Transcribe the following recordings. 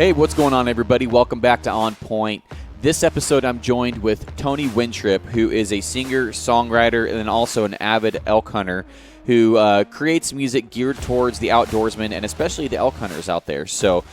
Hey, what's going on, everybody? Welcome back to On Point. This episode, I'm joined with Tony Wintrip, who is a singer, songwriter, and then also an avid elk hunter who creates music geared towards the outdoorsmen and especially the elk hunters out there. So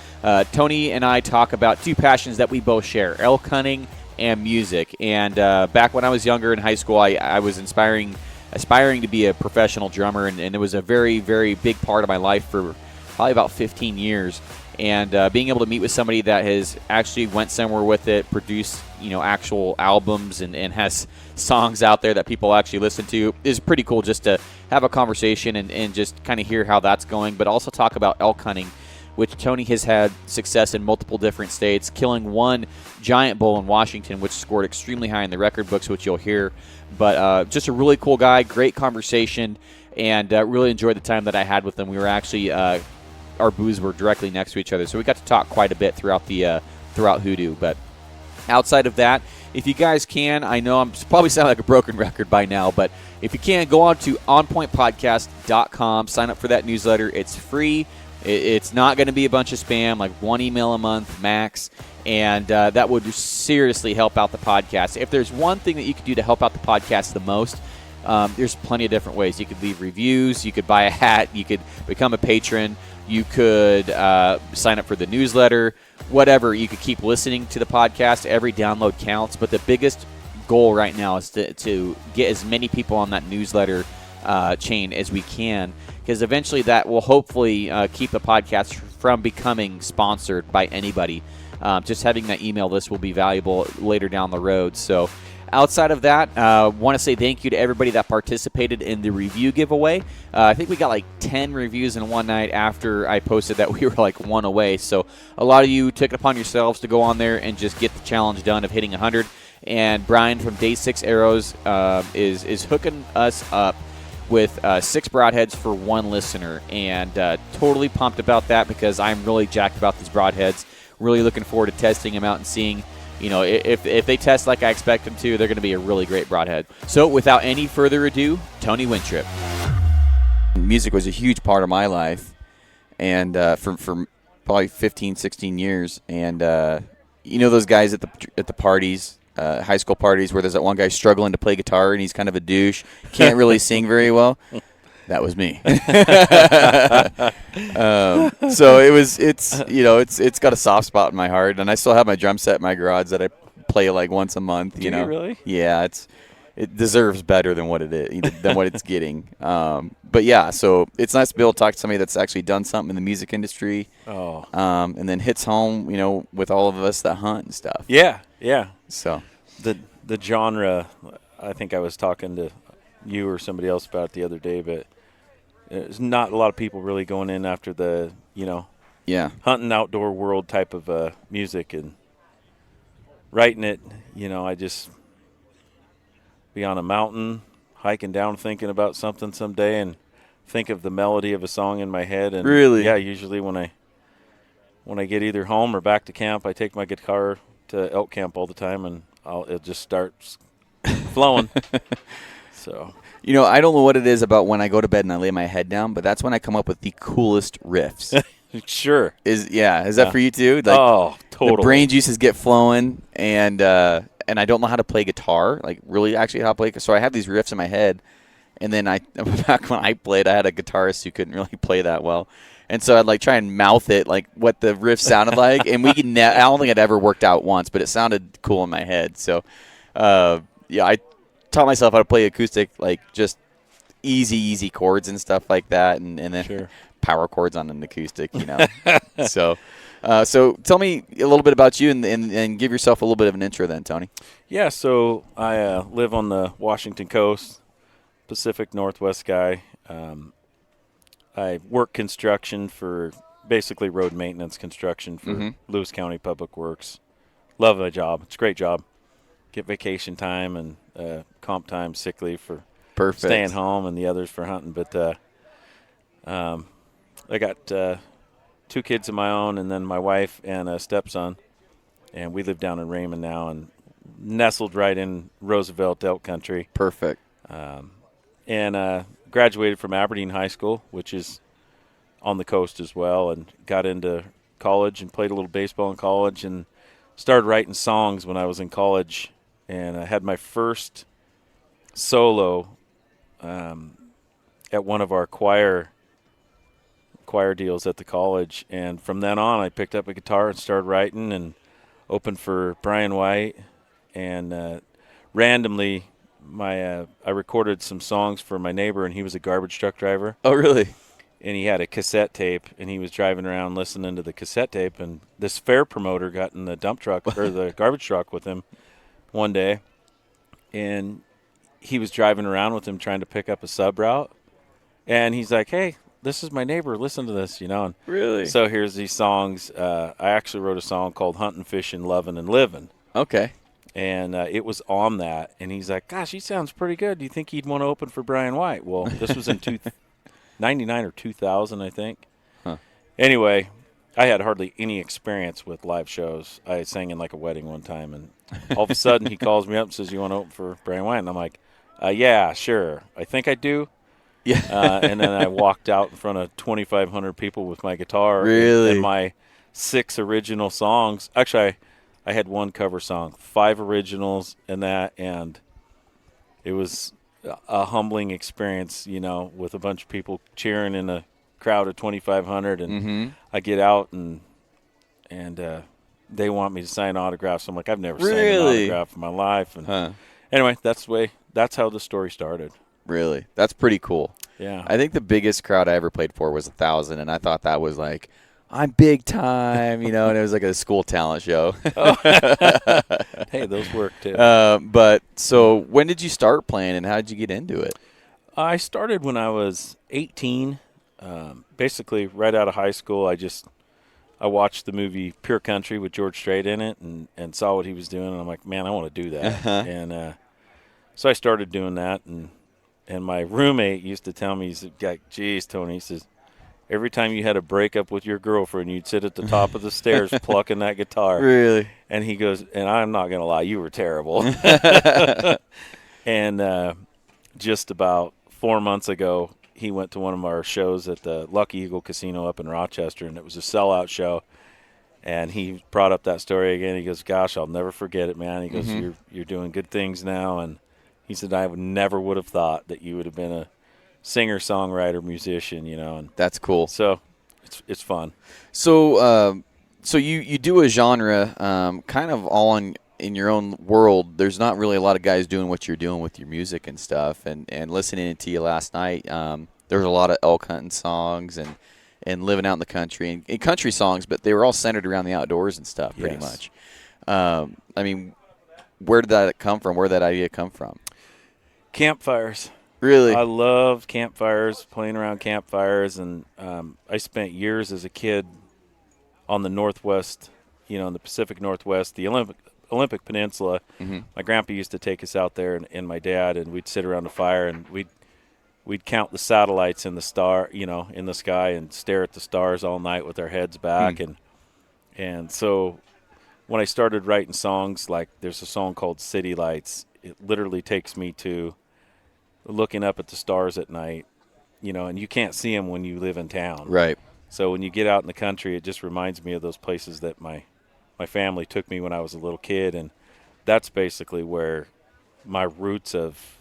Tony and I talk about two passions that we both share, elk hunting and music. And back when I was younger in high school, I was aspiring to be a professional drummer, and it was a very, very big part of my life for probably about 15 years. And being able to meet with somebody that has actually went somewhere with it, produced actual albums and has songs out there that people actually listen to is pretty cool, just to have a conversation and just kind of hear how that's going, but also talk about elk hunting, which Tony has had success in multiple different states, killing one giant bull in Washington, which scored extremely high in the record books, which you'll hear. But just a really cool guy, great conversation, and really enjoyed the time that I had with him. We were actually our booths were directly next to each other, so we got to talk quite a bit throughout Hoodoo. But outside of that, if you guys can, I know I'm probably sounding like a broken record by now, but if you can, go on to onpointpodcast.com, sign up for that newsletter. It's free. It's not going to be a bunch of spam, like one email a month max, and that would seriously help out the podcast. If there's one thing that you could do to help out the podcast the most, there's plenty of different ways. You could leave reviews, you could buy a hat, you could become a patron, you could sign up for the newsletter, whatever. You could keep listening to the podcast. Every download counts, but the biggest goal right now is to get as many people on that newsletter chain as we can, because eventually that will hopefully keep the podcast from becoming sponsored by anybody. Just having that email list will be valuable later down the road. So outside of that, want to say thank you to everybody that participated in the review giveaway. I think we got like 10 reviews in one night after I posted that we were like one away. So a lot of you took it upon yourselves to go on there and just get the challenge done of hitting 100. And Brian from Day 6 Arrows is hooking us up with 6 broadheads for one listener. And totally pumped about that, because I'm really jacked about these broadheads. Really looking forward to testing them out and seeing, if they test like I expect them to, they're going to be a really great broadhead. So without any further ado, Tony Wintrip. Music was a huge part of my life, and for probably 15, 16 years. And those guys at the parties, high school parties, where there's that one guy struggling to play guitar and he's kind of a douche, can't really sing very well. That was me. So it's got a soft spot in my heart, and I still have my drum set in my garage that I play like once a month. Do you really? Yeah, it deserves better than what it is, than what it's getting. But yeah, so it's nice to be able to talk to somebody that's actually done something in the music industry. Oh. And then hits home, with all of us that hunt and stuff. Yeah, yeah. So the genre, I think I was talking to you or somebody else about it the other day, but there's not a lot of people really going in after the, hunting outdoor world type of music and writing it. I just be on a mountain, hiking down, thinking about something someday, and think of the melody of a song in my head. And really, yeah, usually when I get either home or back to camp, I take my guitar to elk camp all the time, and it just starts flowing. So. I don't know what it is about when I go to bed and I lay my head down, but that's when I come up with the coolest riffs. Sure. Is that for you too? Like, totally. The brain juices get flowing, and I don't know how to play guitar, like really actually how to play. So I have these riffs in my head, and then back when I played, I had a guitarist who couldn't really play that well. And so I'd like try and mouth it like what the riff sounded like, and I don't think it ever worked out once, but it sounded cool in my head. So, I taught myself how to play acoustic, like just easy chords and stuff like that, and then sure. Power chords on an acoustic, So tell me a little bit about you and give yourself a little bit of an intro then, Tony. Yeah, so I live on the Washington coast, Pacific Northwest guy. I work construction for basically road maintenance construction for Lewis County Public Works. Love my job. It's a great job. Get vacation time and comp time, sick leave for staying home, and the others for hunting. But I got 2 kids of my own, and then my wife and a stepson, and we live down in Raymond now and nestled right in Roosevelt elk country. Perfect. And graduated from Aberdeen High School, which is on the coast as well, and got into college and played a little baseball in college and started writing songs when I was in college. And I had my first solo at one of our choir deals at the college. And from then on, I picked up a guitar and started writing and opened for Brian White. And randomly, I recorded some songs for my neighbor, and he was a garbage truck driver. Oh, really? And he had a cassette tape, and he was driving around listening to the cassette tape. And this fair promoter got in the dump truck or the garbage truck with him one day, and he was driving around with him trying to pick up a sub route. And he's like, "Hey, this is my neighbor. Listen to this, you know." And really? So here's these songs. I actually wrote a song called "Hunting, Fishing, Loving, and Living." Okay. And it was on that. And he's like, "Gosh, he sounds pretty good. Do you think he'd want to open for Brian White?" Well, this was in 99 or 2000, I think. Huh. Anyway, I had hardly any experience with live shows. I sang in like a wedding one time, and all of a sudden he calls me up and says, "You want to open for Brian White?" And I'm like, "Yeah, sure. I think I do." Yeah. And then I walked out in front of 2,500 people with my guitar. Really? And my 6 original songs. Actually, I had one cover song, 5 originals and that, and it was a humbling experience, you know, with a bunch of people cheering in a crowd of 2,500, and I get out and they want me to sign autographs. I'm like, I've never signed an autograph in my life. And anyway, that's how the story started. Really? That's pretty cool. Yeah. I think the biggest crowd I ever played for was 1,000, and I thought that was like, I'm big time, you know, and it was like a school talent show. Hey, those work too. But so when did you start playing, and how did you get into it? I started when I was 18. Basically, right out of high school, I watched the movie Pure Country with George Strait in it, and saw what he was doing, and I'm like, man, I want to do that. And so I started doing that, and my roommate used to tell me, he's like, "Geez, Tony," he says, "every time you had a breakup with your girlfriend, you'd sit at the top of the stairs plucking that guitar." Really? And he goes, "And I'm not going to lie, you were terrible." And just about 4 months ago, he went to one of our shows at the Lucky Eagle Casino up in Rochester, and it was a sellout show. And he brought up that story again. He goes, "Gosh, I'll never forget it, man." He goes, "You're doing good things now." And he said, "I never would have thought that you would have been a singer, songwriter, musician, you know." And that's cool. So it's fun. So so you do a genre kind of all in your own world. There's not really a lot of guys doing what you're doing with your music and stuff. And listening to you last night, there was a lot of elk hunting songs and living out in the country and country songs, but they were all centered around the outdoors and stuff pretty much. I mean, where did that come from? Where did that idea come from? Campfires. Really? I love campfires, playing around campfires, and I spent years as a kid on the Northwest, you know, in the Pacific Northwest, the Olympic Peninsula. My grandpa used to take us out there, and my dad, and we'd sit around a fire, and we'd count the satellites in the sky, and stare at the stars all night with our heads back. And so when I started writing songs, like there's a song called City Lights, it literally takes me to looking up at the stars at night, you know, and you can't see them when you live in town. Right. So when you get out in the country, it just reminds me of those places that my family took me when I was a little kid, and that's basically where my roots of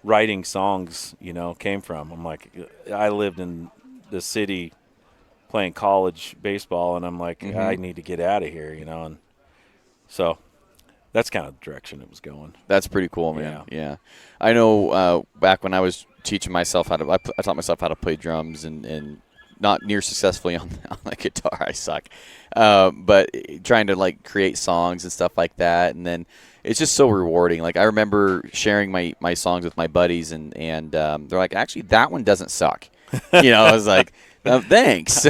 writing songs, you know, came from. I'm like, I lived in the city playing college baseball, and I'm like, I need to get out of here, you know, and so that's kind of the direction it was going. That's pretty cool, man. Yeah. I know back when I was teaching myself I taught myself how to play drums and not near successfully on the guitar. I suck. But trying to, like, create songs and stuff like that. And then it's just so rewarding. Like, I remember sharing my songs with my buddies, and they're like, actually, that one doesn't suck. You know, I was like, thanks.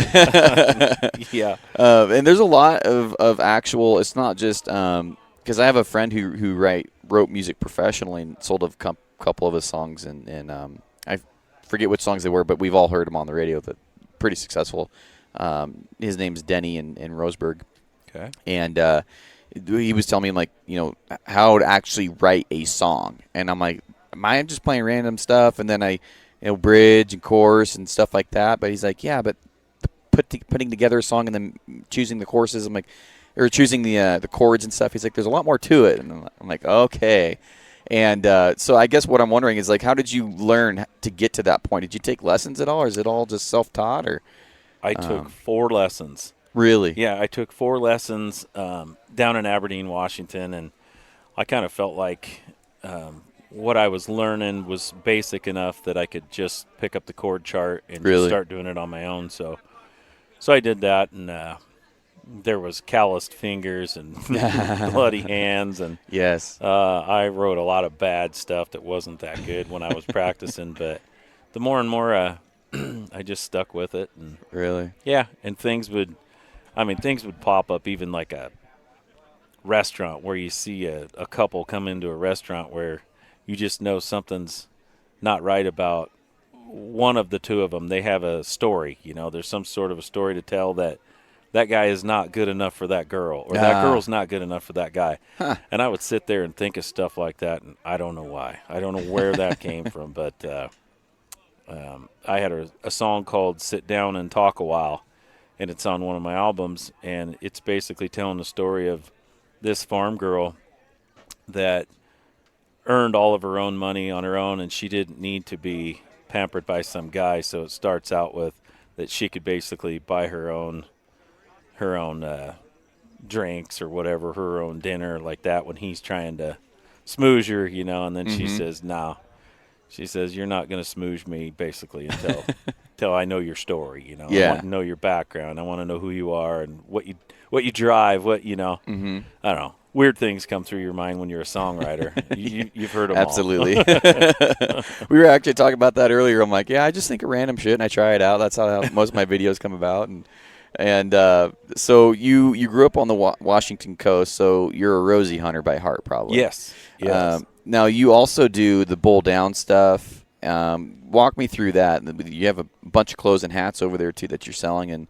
Yeah. And there's a lot of actual – it's not just because I have a friend who wrote music professionally and sold a couple of his songs, and I forget which songs they were, but we've all heard them on the radio. That pretty successful. His name's Denny in Roseburg. Okay. And he was telling me, like, you know, how to actually write a song, and I'm like, am I just playing random stuff, and then I bridge and chorus and stuff like that? But he's like, yeah, but putting together a song and then choosing the choruses. I'm like, or choosing the chords and stuff. He's like, there's a lot more to it. And I'm like, okay. And so I guess what I'm wondering is, like, how did you learn to get to that point? Did you take lessons at all, or is it all just self-taught? Or I took 4 lessons. Really? Yeah, I took 4 lessons down in Aberdeen, Washington, and I kind of felt like what I was learning was basic enough that I could just pick up the chord chart and just start doing it on my own. So I did that, and there was calloused fingers and bloody hands, and yes, I wrote a lot of bad stuff that wasn't that good when I was practicing. But the more and more I just stuck with it. And really? Yeah, and things would pop up, even like a restaurant where you see a couple come into a restaurant where you just know something's not right about one of the two of them. They have a story, there's some sort of a story to tell that guy is not good enough for that girl, or that girl's not good enough for that guy. Huh. And I would sit there and think of stuff like that, and I don't know why. I don't know where that came from, but I had a song called Sit Down and Talk a While, and it's on one of my albums, and it's basically telling the story of this farm girl that earned all of her own money on her own, and she didn't need to be pampered by some guy. So it starts out with that she could basically buy her own drinks or whatever, her own dinner like that when he's trying to smooze her, and then she says, no. She says, you're not going to smooze me, basically, until I know your story, Yeah. I want to know your background. I want to know who you are and what you drive, I don't know. Weird things come through your mind when you're a songwriter. You've heard them Absolutely. All. We were actually talking about that earlier. I'm like, yeah, I just think of random shit and I try it out. That's how most of my videos come about. And so you grew up on the Washington coast, so you're a Rosie hunter by heart, probably. Yes. Now you also do the bowl down stuff. Walk me through that. You have a bunch of clothes and hats over there too that you're selling,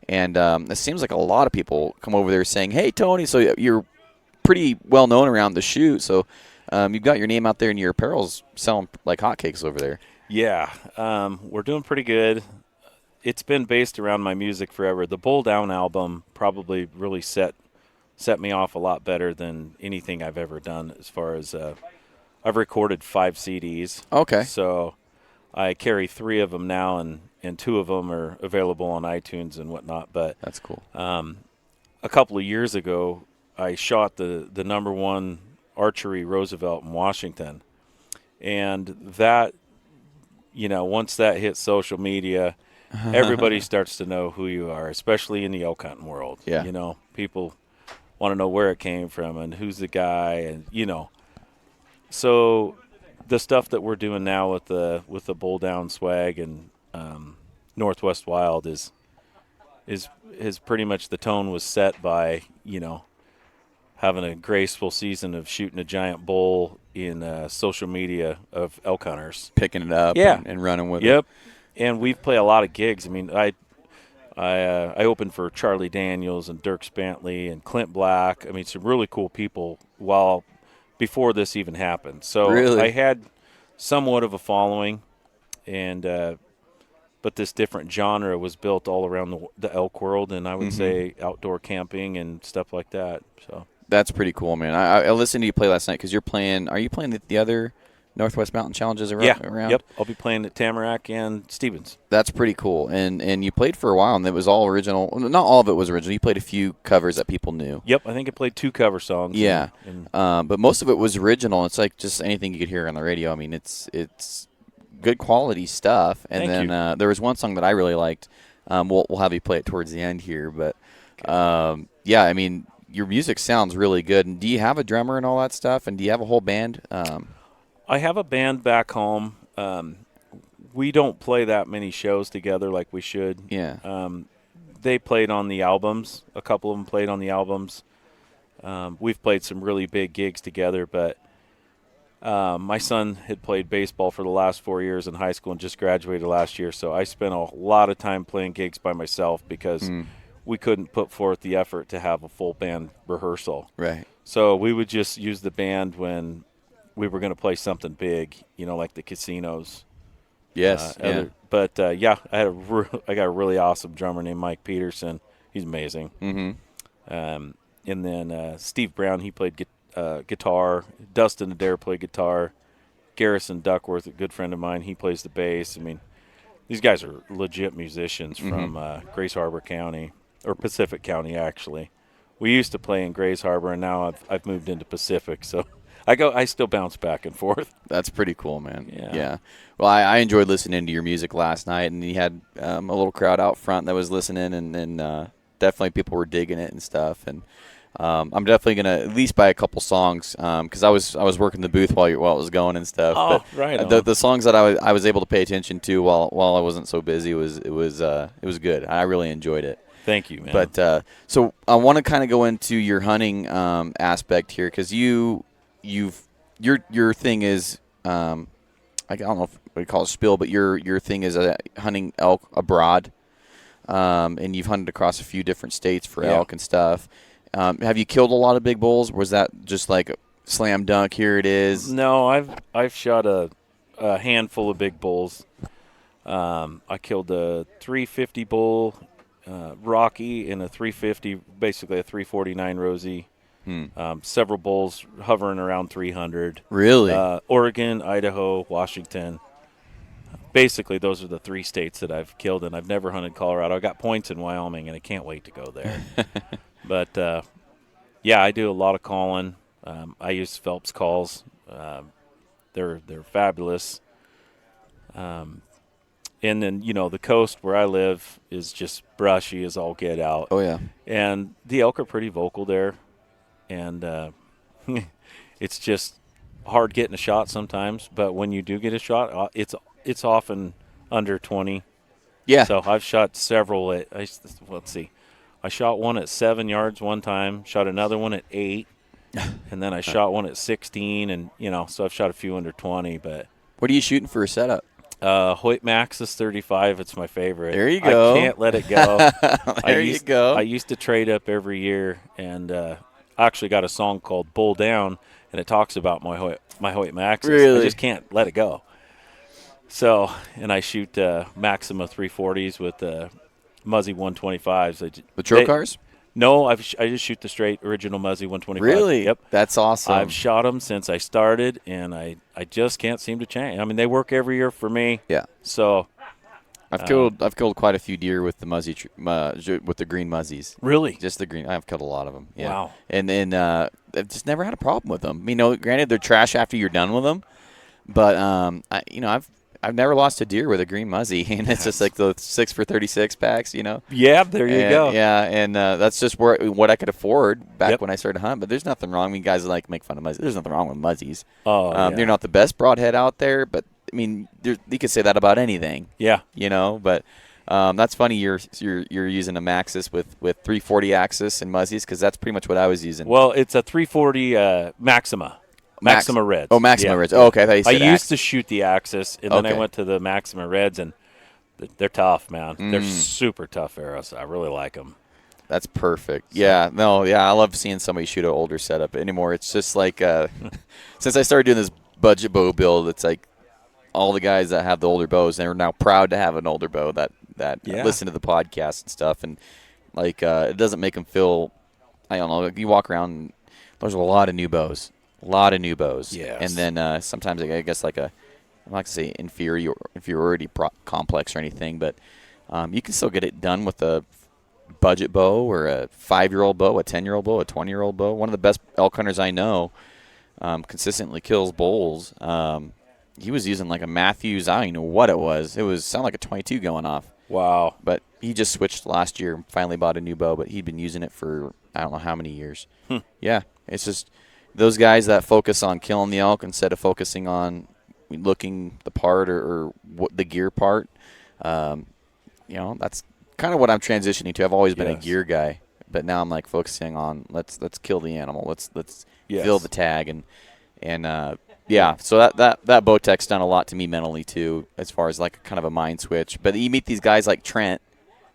and it seems like a lot of people come over there saying, "Hey, Tony." So you're pretty well known around the shoot. So you've got your name out there, and your apparel's selling like hotcakes over there. Yeah, we're doing pretty good. It's been based around my music forever. The Bowl Down album probably really set me off a lot better than anything I've ever done, as far as I've recorded 5 CDs. Okay. So I carry 3 of them now, and 2 of them are available on iTunes and whatnot. But that's cool. A couple of years ago, I shot the #1 archery Roosevelt in Washington. And that, once that hits social media, everybody starts to know who you are, especially in the elk hunting world. Yeah. People want to know where it came from and who's the guy, and So the stuff that we're doing now with the Bowl Down swag and Northwest Wild is pretty much, the tone was set by having a graceful season of shooting a giant bull in social media of elk hunters, picking it up, yeah, and running with it. Yep. And we've played a lot of gigs. I mean, I opened for Charlie Daniels and Dirk Spantley and Clint Black. I mean, some really cool people before this even happened. So really? I had somewhat of a following, and but this different genre was built all around the elk world, and I would say outdoor camping and stuff like that. So that's pretty cool, man. I listened to you play last night because you're playing. Are you playing the other Northwest Mountain Challenges around? Yeah. Yep. I'll be playing at Tamarack and Stevens. That's pretty cool. And you played for a while, and it was all original. Not all of it was original. You played a few covers that people knew. Yep. I think I played 2 cover songs. Yeah. But most of it was original. It's like just anything you could hear on the radio. I mean, it's good quality stuff. And Thank then you. There was one song that I really liked. We'll have you play it towards the end here. But, yeah, I mean, your music sounds really good. And do you have a drummer and all that stuff? And do you have a whole band? I have a band back home. We don't play that many shows together like we should. Yeah. They played on the albums. A couple of them played on the albums. We've played some really big gigs together, but my son had played baseball for the last 4 years in high school and just graduated last year, so I spent a lot of time playing gigs by myself because we couldn't put forth the effort to have a full band rehearsal. Right. So we would just use the band when we were going to play something big, like the casinos Yes. But I got a really awesome drummer named Mike Peterson. He's amazing. Mm-hmm. And then Steve Brown, he played guitar. Dustin Adair played guitar. Garrison Duckworth, a good friend of mine, he plays the bass. I mean, these guys are legit musicians from Grace Harbor County, or Pacific County, actually. We used to play in Grace Harbor, and now I've moved into Pacific, so I still bounce back and forth. That's pretty cool, man. Yeah. Well, I enjoyed listening to your music last night, and you had a little crowd out front that was listening, and definitely people were digging it and stuff. And I'm definitely gonna at least buy a couple songs because I was working the booth while it was going and stuff. Oh, but right. The songs that I was able to pay attention to while I wasn't so busy it was good. I really enjoyed it. Thank you, man. But so I want to kind of go into your hunting aspect here because your thing is I don't know if we call it spill, but your thing is hunting elk abroad, and you've hunted across a few different states for elk and stuff. Have you killed a lot of big bulls? Was that just like a slam dunk? Here it is. No, I've shot a handful of big bulls. I killed a 350 bull, Rocky, and a 350, basically a 349 Rosie. Several bulls hovering around 300. Really? Oregon, Idaho, Washington. Basically, those are the 3 states that I've killed, and I've never hunted Colorado. I got points in Wyoming, and I can't wait to go there. But, I do a lot of calling. I use Phelps calls. They're fabulous. And then, the coast where I live is just brushy as all get out. Oh, yeah. And the elk are pretty vocal there. And it's just hard getting a shot sometimes. But when you do get a shot, it's often under 20. Yeah. So I've shot several let's see. I shot one at 7 yards one time, shot another one at 8, and then I shot one at 16, and, so I've shot a few under 20. But what are you shooting for a setup? Hoyt Maxus 35, it's my favorite. There you go. I can't let it go. You go. I used to trade up every year, and I actually got a song called Bull Down, and it talks about my Hoyt Maxus. Really? I just can't let it go. So, and I shoot Maxima 340s with Muzzy 125s. The Trocars? No, I just shoot the straight original Muzzy 125. Really? Yep. That's awesome. I've shot them since I started, and I just can't seem to change. I mean, they work every year for me. Yeah. So I've killed quite a few deer with the Muzzy with the green Muzzies. Really? Just the green. I've killed a lot of them. Yeah. Wow. And then I've just never had a problem with them. Granted they're trash after you're done with them, but I've never lost a deer with a green Muzzy, and it's just like the 6 for 36 packs, Yeah, there you go. Yeah, and that's just what I could afford back when I started hunting. But there's nothing wrong. I mean, guys like make fun of Muzzies. There's nothing wrong with Muzzies. They're not the best broadhead out there, but I mean, you could say that about anything. Yeah. But that's funny. You're using a Maxus with 340 axis and Muzzies because that's pretty much what I was using. Well, it's a 340 Maxima. Maxima Reds. Oh, Maxima Reds. Oh, okay. I thought you said I used to shoot the Axis, and then I went to the Maxima Reds, and they're tough, man. They're super tough arrows. I really like them. That's perfect. So. Yeah. No, yeah. I love seeing somebody shoot an older setup anymore. It's just like since I started doing this budget bow build, it's like all the guys that have the older bows, they're now proud to have an older bow that listen to the podcast and stuff. And, it doesn't make them feel, I don't know, you walk around, and there's a lot of new bows. Yes. And then sometimes I guess I'm not going to say inferiority complex or anything, but you can still get it done with a budget bow or a 5-year-old bow, a 10-year-old bow, a 20-year-old bow. One of the best elk hunters I know consistently kills bulls. He was using like a Matthews, I don't even know what it was. It was sounded like a 22 going off. Wow. But he just switched last year and finally bought a new bow, but he'd been using it for I don't know how many years. Yeah, it's just those guys that focus on killing the elk instead of focusing on looking the part or what the gear part, that's kind of what I'm transitioning to. I've always been a gear guy, but now I'm like focusing on let's kill the animal, let's fill the tag and so that bow tech's done a lot to me mentally too, as far as like kind of a mind switch. But you meet these guys like Trent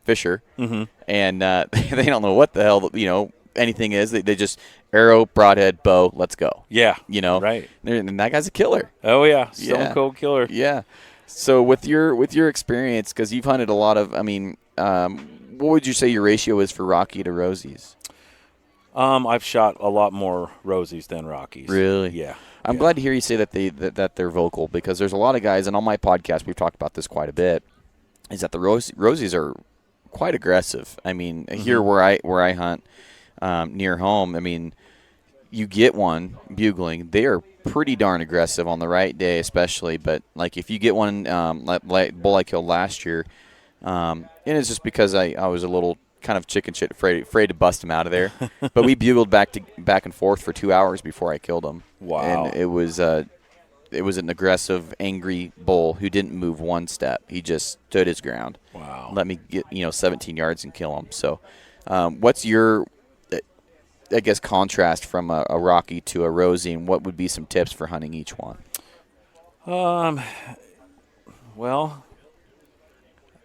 Fisher, and they don't know what the hell anything is. They just arrow, broadhead, bow, let's go. Yeah. Right. And that guy's a killer. Oh, yeah. Stone cold killer. Yeah. So with your experience, because you've hunted a lot of, what would you say your ratio is for Rocky to Rosies? I've shot a lot more Rosies than Rockies. Really? Yeah. I'm glad to hear you say that they're vocal, because there's a lot of guys, and on my podcast we've talked about this quite a bit, is that the Rosies are quite aggressive. I mean, here where I hunt near home, I mean, you get one bugling, they are pretty darn aggressive on the right day, especially. But like if you get one, like bull I killed last year, and it's just because I was a little kind of chicken shit afraid to bust him out of there. But we bugled back and forth for 2 hours before I killed him. Wow! And it was an aggressive, angry bull who didn't move one step. He just stood his ground. Wow! Let me get 17 yards and kill him. So, what's your I guess contrast from a Rocky to a Rosie, and what would be some tips for hunting each one? Well,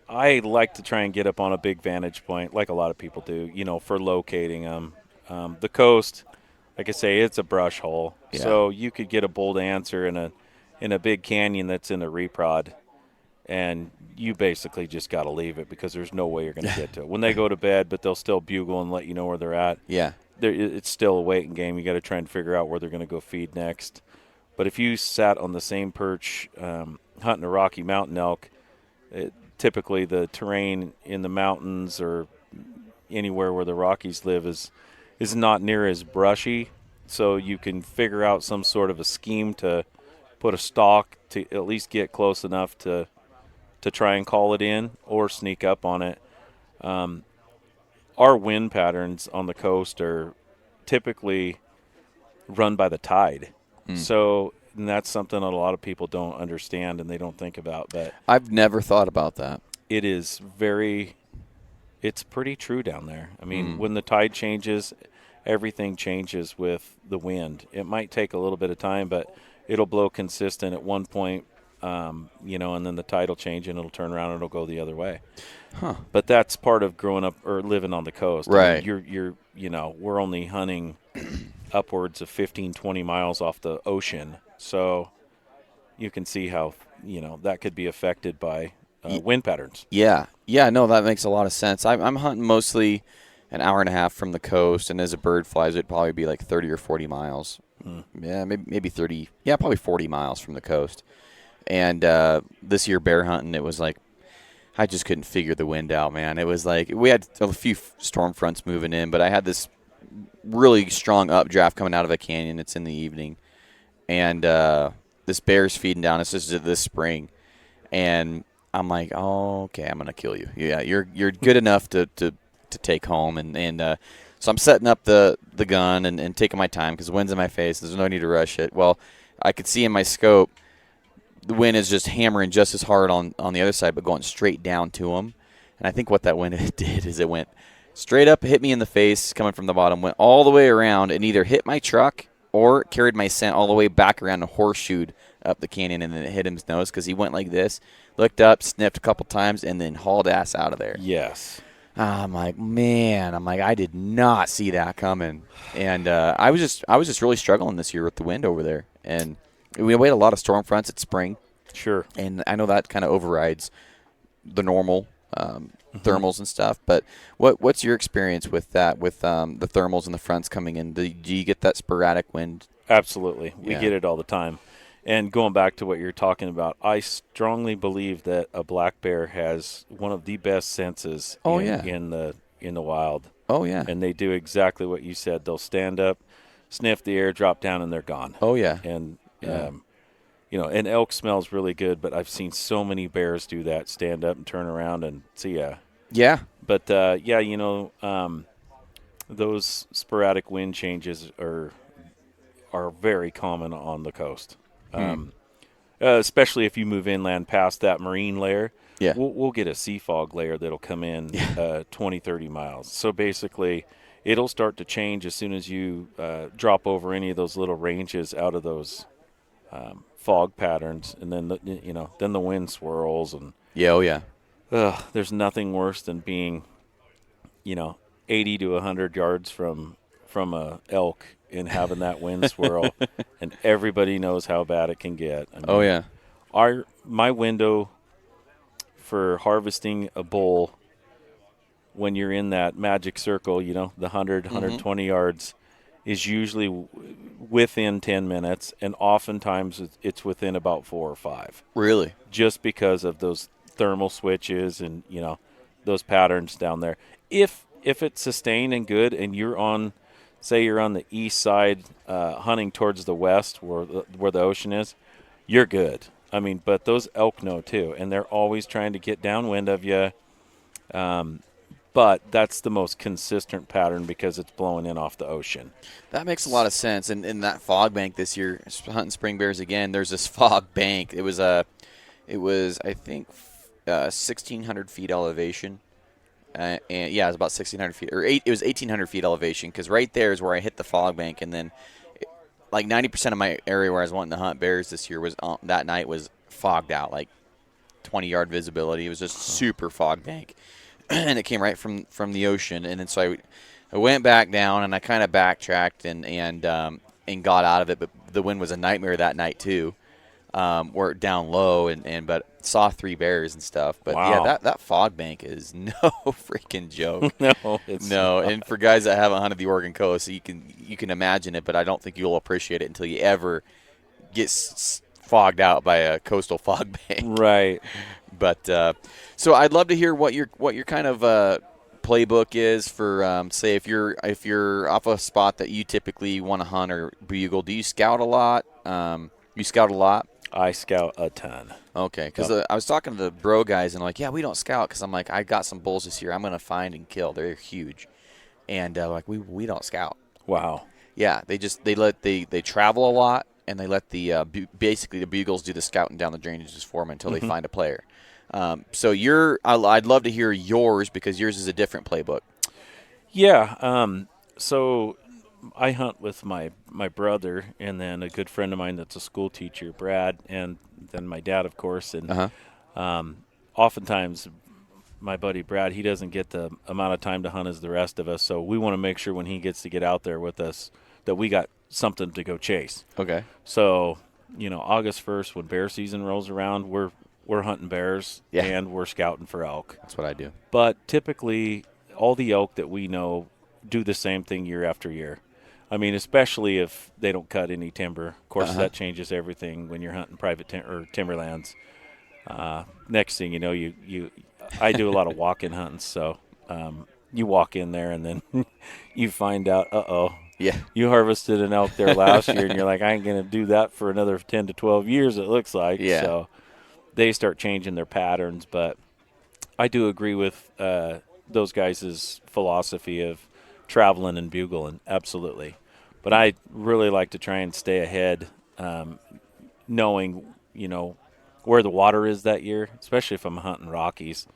I like to try and get up on a big vantage point, like a lot of people do, for locating them. The coast, like I say, it's a brush hole, so you could get a bull to answer in a big canyon that's in a reprod, and you basically just got to leave it because there's no way you're going to get to it. When they go to bed, but they'll still bugle and let you know where they're at. Yeah. It's still a waiting game. You got to try and figure out where they're going to go feed next. But if you sat on the same perch hunting a Rocky Mountain elk, typically the terrain in the mountains or anywhere where the Rockies live is not near as brushy, so you can figure out some sort of a scheme to put a stalk to at least get close enough to try and call it in or sneak up on it. Our wind patterns on the coast are typically run by the tide. So and that's something that a lot of people don't understand and they don't think about. But I've never thought about that. It's pretty true down there. I mean, when the tide changes, everything changes with the wind. It might take a little bit of time, but it'll blow consistent at one point, and then the tide will change and it'll turn around and it'll go the other way. Huh. But that's part of growing up or living on the coast. Right. I mean, we're only hunting upwards of 15, 20 miles off the ocean. So you can see how, that could be affected by wind patterns. Yeah. Yeah, no, that makes a lot of sense. I'm hunting mostly an hour and a half from the coast, and as a bird flies, it'd probably be like 30 or 40 miles. Yeah, maybe 30. Yeah, probably 40 miles from the coast. And this year bear hunting, it was like I just couldn't figure the wind out, man. It was like we had a few storm fronts moving in, but I had this really strong updraft coming out of a canyon. It's in the evening. And this bear's feeding down. It's just this spring. And I'm like, oh, okay, I'm going to kill you. Yeah, you're good enough to take home. And so I'm setting up the gun and taking my time because the wind's in my face. There's no need to rush it. Well, I could see in my scope the wind is just hammering just as hard on the other side, but going straight down to him. And I think what that wind did is it went straight up, hit me in the face coming from the bottom, went all the way around and either hit my truck or carried my scent all the way back around and horseshoed up the canyon, and then it hit his nose because he went like this, looked up, sniffed a couple times, and then hauled ass out of there. Yes. I'm like, I did not see that coming. And I was just really struggling this year with the wind over there. And we had a lot of storm fronts at spring. Sure. And I know that kind of overrides the normal thermals and stuff. But what's your experience with that, with the thermals and the fronts coming in? Do you get that sporadic wind? Absolutely. We get it all the time. And going back to what you're talking about, I strongly believe that a black bear has one of the best senses in the wild. Oh, yeah. And they do exactly what you said. They'll stand up, sniff the air, drop down, and they're gone. Oh, yeah. And, and elk smells really good, but I've seen so many bears do that, stand up and turn around and see ya. Yeah. But, those sporadic wind changes are very common on the coast. Especially if you move inland past that marine layer. Yeah. We'll get a sea fog layer that'll come in 20, 30 miles. So basically, it'll start to change as soon as you drop over any of those little ranges out of those fog patterns, and then the wind swirls and there's nothing worse than being 80 to 100 yards from a elk and having that wind swirl, and everybody knows how bad it can get. I mean, My window for harvesting a bull when you're in that magic circle, the 100, 120 yards, is usually within 10 minutes, and oftentimes it's within about 4 or 5. Really? Just because of those thermal switches and, those patterns down there. If it's sustained and good and you're on, say you're on the east side hunting towards the west where the ocean is, you're good. I mean, but those elk know too, and they're always trying to get downwind of you. But that's the most consistent pattern because it's blowing in off the ocean. That makes a lot of sense. And in that fog bank this year, hunting spring bears again, there's this fog bank. It was I think 1,600 feet elevation. And yeah, it was about 1,600 feet, it was 1,800 feet elevation, because right there is where I hit the fog bank, and then like 90% of my area where I was wanting to hunt bears this year was that night was fogged out, like 20-yard visibility. It was just super fog bank. And it came right from the ocean, and then so I went back down, and I kind of backtracked and got out of it. But the wind was a nightmare that night too. We're down low, but saw 3 bears and stuff. But wow. Yeah, that fog bank is no freaking joke. No, it's not. And for guys that haven't hunted the Oregon coast, you can imagine it, but I don't think you'll appreciate it until you ever get fogged out by a coastal fog bank. Right. But so I'd love to hear what your kind of playbook is for say if you're off a spot that you typically want to hunt or bugle. Do you scout a lot? You scout a lot? I scout a ton. Okay, because I was talking to the bro guys, and they're like, yeah, we don't scout, because I'm like, I got some bulls this year I'm going to find and kill. They're huge. And like, we don't scout. Wow. Yeah, they travel a lot, and they let basically the bugles do the scouting down the drainages for them until they find a player. So I'd love to hear yours, because yours is a different playbook. Yeah. So I hunt with my brother, and then a good friend of mine that's a school teacher, Brad, and then my dad, of course. And oftentimes my buddy Brad, he doesn't get the amount of time to hunt as the rest of us, so we want to make sure when he gets to get out there with us that we got something to go chase. Okay. So, August 1st, when bear season rolls around, we're hunting bears, and we're scouting for elk. That's what I do. But typically, all the elk that we know do the same thing year after year. I mean, especially if they don't cut any timber. Of course, that changes everything when you're hunting private or timberlands. Next thing you know, I do a lot of walk-in hunting, so you walk in there and then you find out, you harvested an elk there last year, and you're like, I ain't going to do that for another 10 to 12 years, it looks like. Yeah. So they start changing their patterns, but I do agree with those guys' philosophy of traveling and bugling, absolutely. But I really like to try and stay ahead, knowing, where the water is that year, especially if I'm hunting Rockies.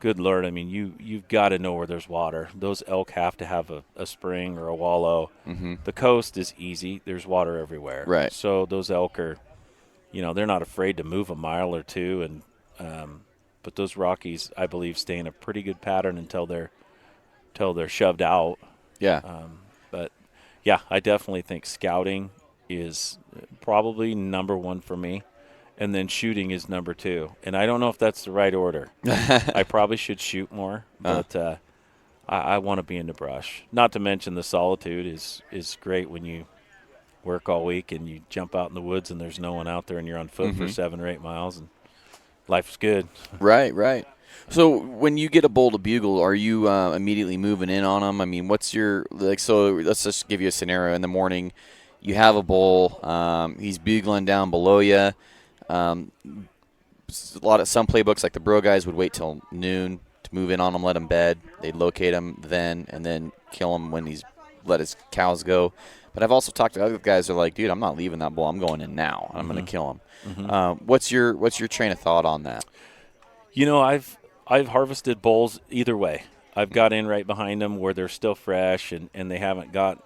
Good Lord, I mean, you've got to know where there's water. Those elk have to have a spring or a wallow. Mm-hmm. The coast is easy. There's water everywhere. Right. So those elk are, they're not afraid to move a mile or two. But those Rockies, I believe, stay in a pretty good pattern until they're shoved out. Yeah. But, yeah, I definitely think scouting is probably number one for me, and then shooting is number 2. And I don't know if that's the right order. I probably should shoot more, but I want to be in the brush. Not to mention the solitude is great when you work all week and you jump out in the woods and there's no one out there and you're on foot for 7 or 8 miles, and life's good. Right. So when you get a bull to bugle, are you immediately moving in on them? I mean, what's your so let's just give you a scenario. In the morning, you have a bull. He's bugling down below you. Some playbooks, like the bro guys, would wait till noon to move in on him, let him bed. They'd locate him then, and then kill him when he's let his cows go. But I've also talked to other guys that are like, dude, I'm not leaving that bull. I'm going in now. I'm going to kill him. Mm-hmm. What's your train of thought on that? I've harvested bulls either way. I've got in right behind them where they're still fresh and they haven't got,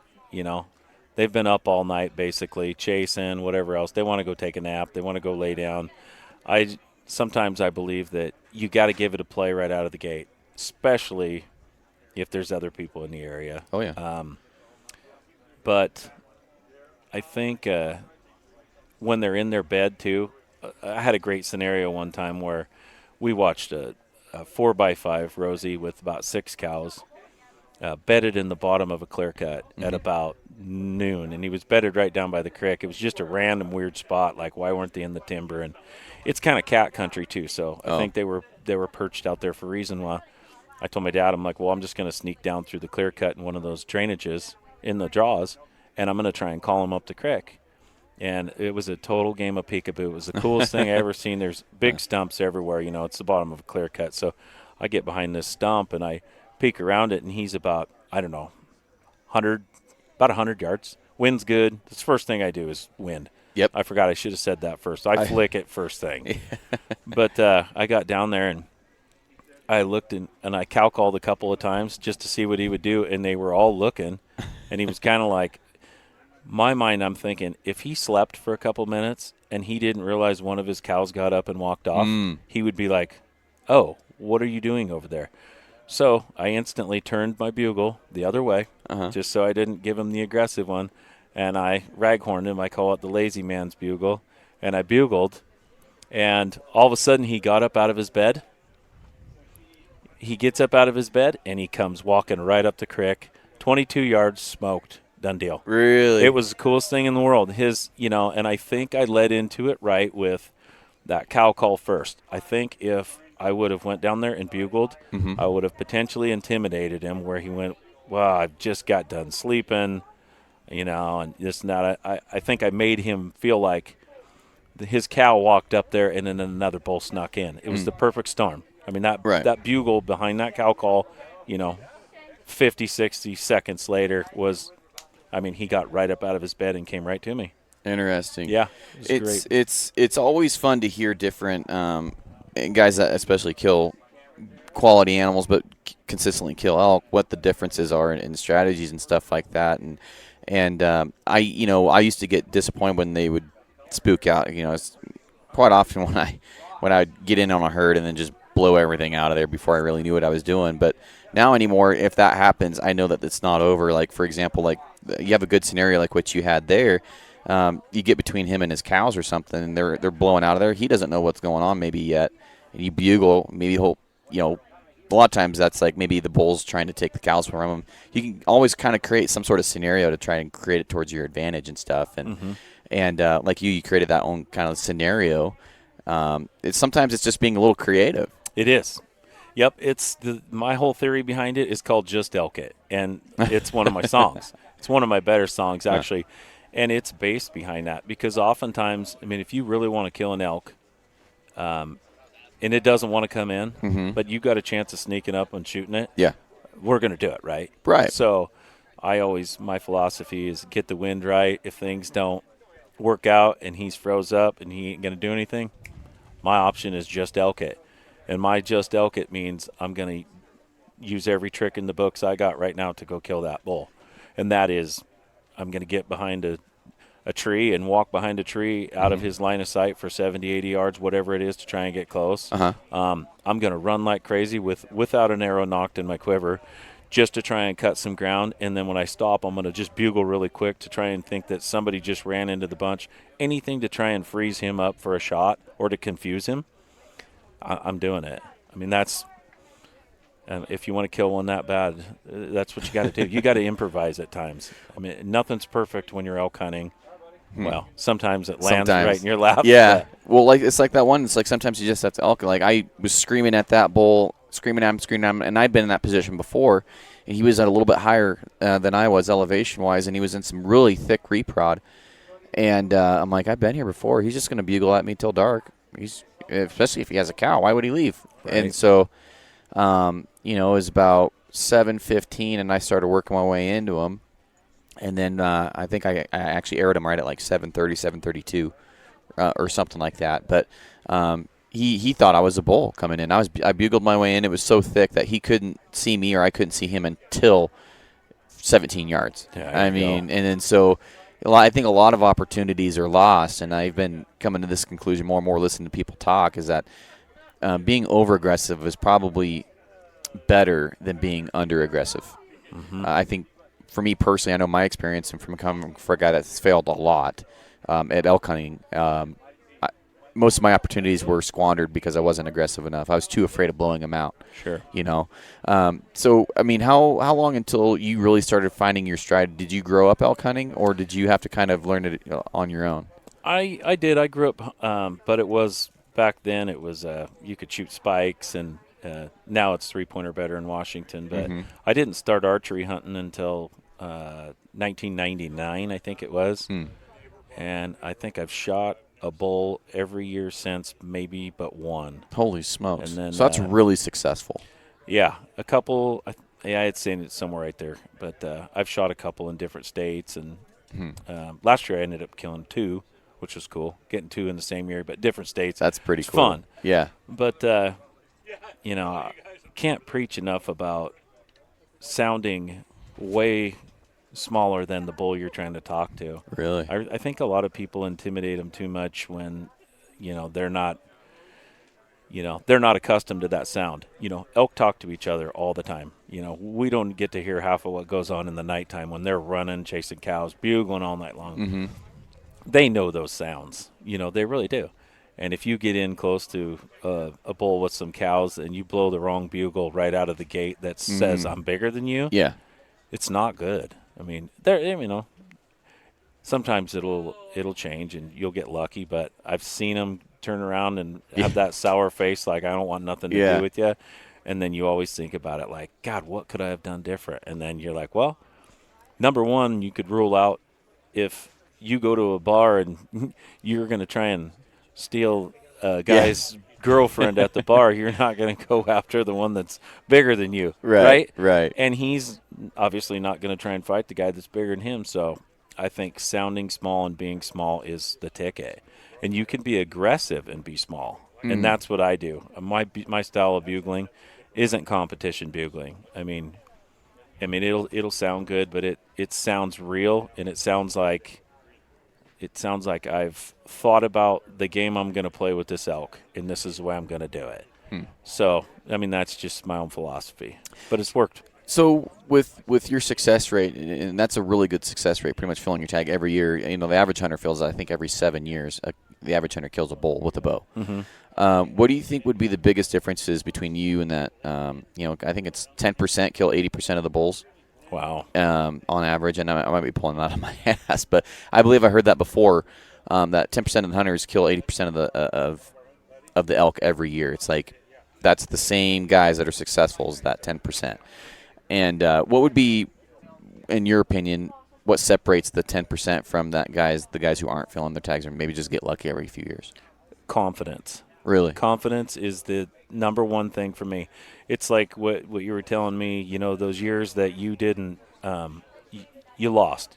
they've been up all night basically, chasing, whatever else. They want to go take a nap. They want to go lay down. Sometimes I believe that you got to give it a play right out of the gate, especially if there's other people in the area. Oh, yeah. But I think when they're in their bed too, I had a great scenario one time where we watched a 4x5 Rosie with about 6 cows bedded in the bottom of a clear cut at about noon, and he was bedded right down by the creek. It was just a random weird spot, like why weren't they in the timber? And it's kind of cat country too, so I think they were perched out there for a reason. Well, I told my dad, I'm like, well, I'm just going to sneak down through the clear cut in one of those drainages in the draws, and I'm going to try and call them up the creek. And it was a total game of peekaboo. It was the coolest thing I ever seen. There's big stumps everywhere. You know, it's the bottom of a clear cut. So I get behind this stump, and I peek around it, and he's about, I don't know, 100 yards. Wind's good. That's the first thing I do is wind. Yep. I forgot I should have said that first. I flick it first thing. But I got down there, and I looked, and I cow called a couple of times just to see what he would do, and they were all looking. And he was kind of like, my mind, I'm thinking, if he slept for a couple minutes and he didn't realize one of his cows got up and walked off, he would be like, oh, what are you doing over there? So I instantly turned my bugle the other way, just so I didn't give him the aggressive one, and I raghorned him. I call it the lazy man's bugle, and I bugled, and all of a sudden he got up out of his bed. He gets up out of his bed, and he comes walking right up the creek, 22 yards, smoked. Done deal. Really? It was the coolest thing in the world. And I think I led into it right with that cow call first. I think if I would have went down there and bugled, I would have potentially intimidated him where he went, well, I've just got done sleeping, and this and that. I think I made him feel like his cow walked up there and then another bull snuck in. It was the perfect storm. I mean, that bugle behind that cow call, 50, 60 seconds later was – I mean, he got right up out of his bed and came right to me. Interesting. Yeah, great. It's always fun to hear different guys that especially kill quality animals, but consistently kill elk. What the differences are in strategies and stuff like that. And I used to get disappointed when they would spook out. It's quite often when I get in on a herd and then just blow everything out of there before I really knew what I was doing. But now anymore, if that happens, I know that it's not over. Like, for example, like you have a good scenario like what you had there. You get between him and his cows or something, and they're blowing out of there. He doesn't know what's going on maybe yet. And you bugle, maybe he'll, a lot of times that's like maybe the bull's trying to take the cows from him. You can always kind of create some sort of scenario to try and create it towards your advantage and stuff. And like you created that own kind of scenario. Sometimes it's just being a little creative. It is. Yep, my whole theory behind it is called Just Elk It, and it's one of my songs. It's one of my better songs, actually, and it's based behind that because oftentimes, I mean, if you really want to kill an elk, and it doesn't want to come in, but you got a chance of sneaking up and shooting it, we're going to do it, right? Right. So my philosophy is get the wind right. If things don't work out and he's froze up and he ain't going to do anything, my option is Just Elk It. And my Just Elk It means I'm going to use every trick in the books I got right now to go kill that bull. And that is I'm going to get behind a tree and walk behind a tree out of his line of sight for 70, 80 yards, whatever it is, to try and get close. I'm going to run like crazy without an arrow knocked in my quiver just to try and cut some ground. And then when I stop, I'm going to just bugle really quick to try and think that somebody just ran into the bunch. Anything to try and freeze him up for a shot or to confuse him. I'm doing it. I mean, if you want to kill one that bad, that's what you got to do. You got to improvise at times. I mean, nothing's perfect when you're elk hunting. Well, sometimes it lands right in your lap. Yeah. Well, it's like that one. It's like sometimes you just have to elk. Like I was screaming at that bull, screaming at him, and I'd been in that position before, and he was at a little bit higher than I was elevation-wise, and he was in some really thick reprod. And I'm like, I've been here before. He's just going to bugle at me till dark. Especially if he has a cow, why would he leave? Right. And so, it was about 7:15, and I started working my way into him. And then I think I actually arrowed him right at like 7:30, 7:32, or something like that. But he thought I was a bull coming in. I bugled my way in. It was so thick that he couldn't see me or I couldn't see him until 17 yards. And then so I think a lot of opportunities are lost, and I've been coming to this conclusion more and more listening to people talk, is that being over-aggressive is probably better than being under-aggressive. I think for me personally, I know my experience, and from coming for a guy that's failed a lot at elk hunting, most of my opportunities were squandered because I wasn't aggressive enough. I was too afraid of blowing them out. Sure. So, I mean, how long until you really started finding your stride? Did you grow up elk hunting, or did you have to kind of learn it on your own? I did. I grew up, but it was back then. It was you could shoot spikes, and now it's 3-pointer better in Washington. But I didn't start archery hunting until 1999, I think it was. And I think I've shot a bull every year since, maybe but one. Holy smokes! And then, so that's really successful. Yeah, a couple. I had seen it somewhere right there, but I've shot a couple in different states, and last year I ended up killing 2, which was cool. Getting 2 in the same year, but different states. That's pretty cool. Fun. Yeah. But I can't preach enough about sounding way smaller than the bull you're trying to talk to. Really? I think a lot of people intimidate them too much when, they're not accustomed to that sound. Elk talk to each other all the time. We don't get to hear half of what goes on in the nighttime when they're running, chasing cows, bugling all night long. They know those sounds. They really do. And if you get in close to a bull with some cows and you blow the wrong bugle right out of the gate that says I'm bigger than you, it's not good. I mean, sometimes it'll change and you'll get lucky, but I've seen them turn around and have that sour face like, I don't want nothing to do with you. And then you always think about it like, God, what could I have done different? And then you're like, well, number one, you could rule out if you go to a bar and you're going to try and steal a guy's girlfriend at the bar, you're not going to go after the one that's bigger than you, right? And he's obviously not going to try and fight the guy that's bigger than him. So I think sounding small and being small is the ticket. And you can be aggressive and be small, and that's what I do. My style of bugling isn't competition bugling. I mean, it'll sound good, but it sounds real, and it sounds like I've thought about the game I'm going to play with this elk, and this is the way I'm going to do it. So, that's just my own philosophy, but it's worked. So with your success rate, and that's a really good success rate, pretty much filling your tag every year. The average hunter fills, I think, every 7 years. The average hunter kills a bull with a bow. What do you think would be the biggest differences between you and that? I think it's 10% kill 80% of the bulls. Wow. On average, and I might be pulling that out of my ass, but I believe I heard that before. That 10% of the hunters kill 80% of the elk every year. It's like that's the same guys that are successful as that 10%. And what would be, in your opinion, what separates the 10% from the guys who aren't filling their tags or maybe just get lucky every few years? Confidence. Really? Confidence is the number one thing for me. It's like what you were telling me, those years that you didn't you lost,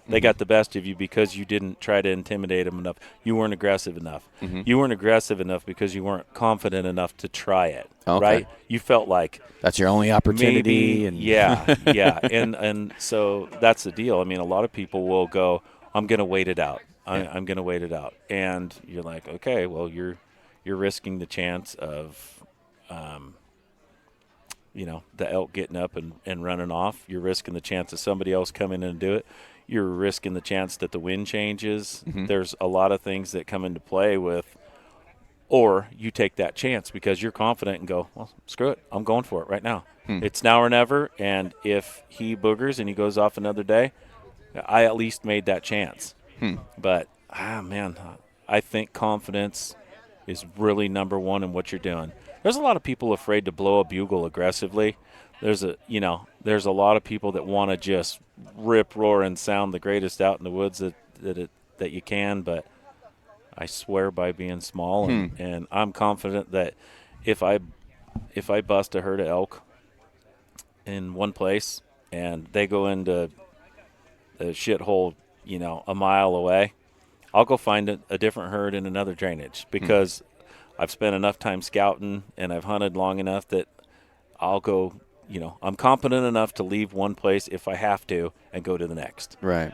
They got the best of you because you didn't try to intimidate them enough. You weren't aggressive enough. You weren't aggressive enough because you weren't confident enough to try it, right? You felt like that's your only opportunity. Maybe, and so that's the deal. A lot of people will go, I'm going to wait it out. I'm going to wait it out. And you're like, okay, well, you're risking the chance of the elk getting up and running off. You're risking the chance of somebody else coming in and do it. You're risking the chance that the wind changes. There's a lot of things that come into play with, or you take that chance because you're confident and go, well, screw it. I'm going for it right now. It's now or never. And if he boogers and he goes off another day, I at least made that chance. But, I think confidence is really number one in what you're doing. There's a lot of people afraid to blow a bugle aggressively. There's a lot of people that want to just rip, roar, and sound the greatest out in the woods that you can. But I swear by being small, and I'm confident that if I bust a herd of elk in one place and they go into the shithole, a mile away, I'll go find a different herd in another drainage because I've spent enough time scouting and I've hunted long enough that I'll go, I'm competent enough to leave one place if I have to and go to the next. Right.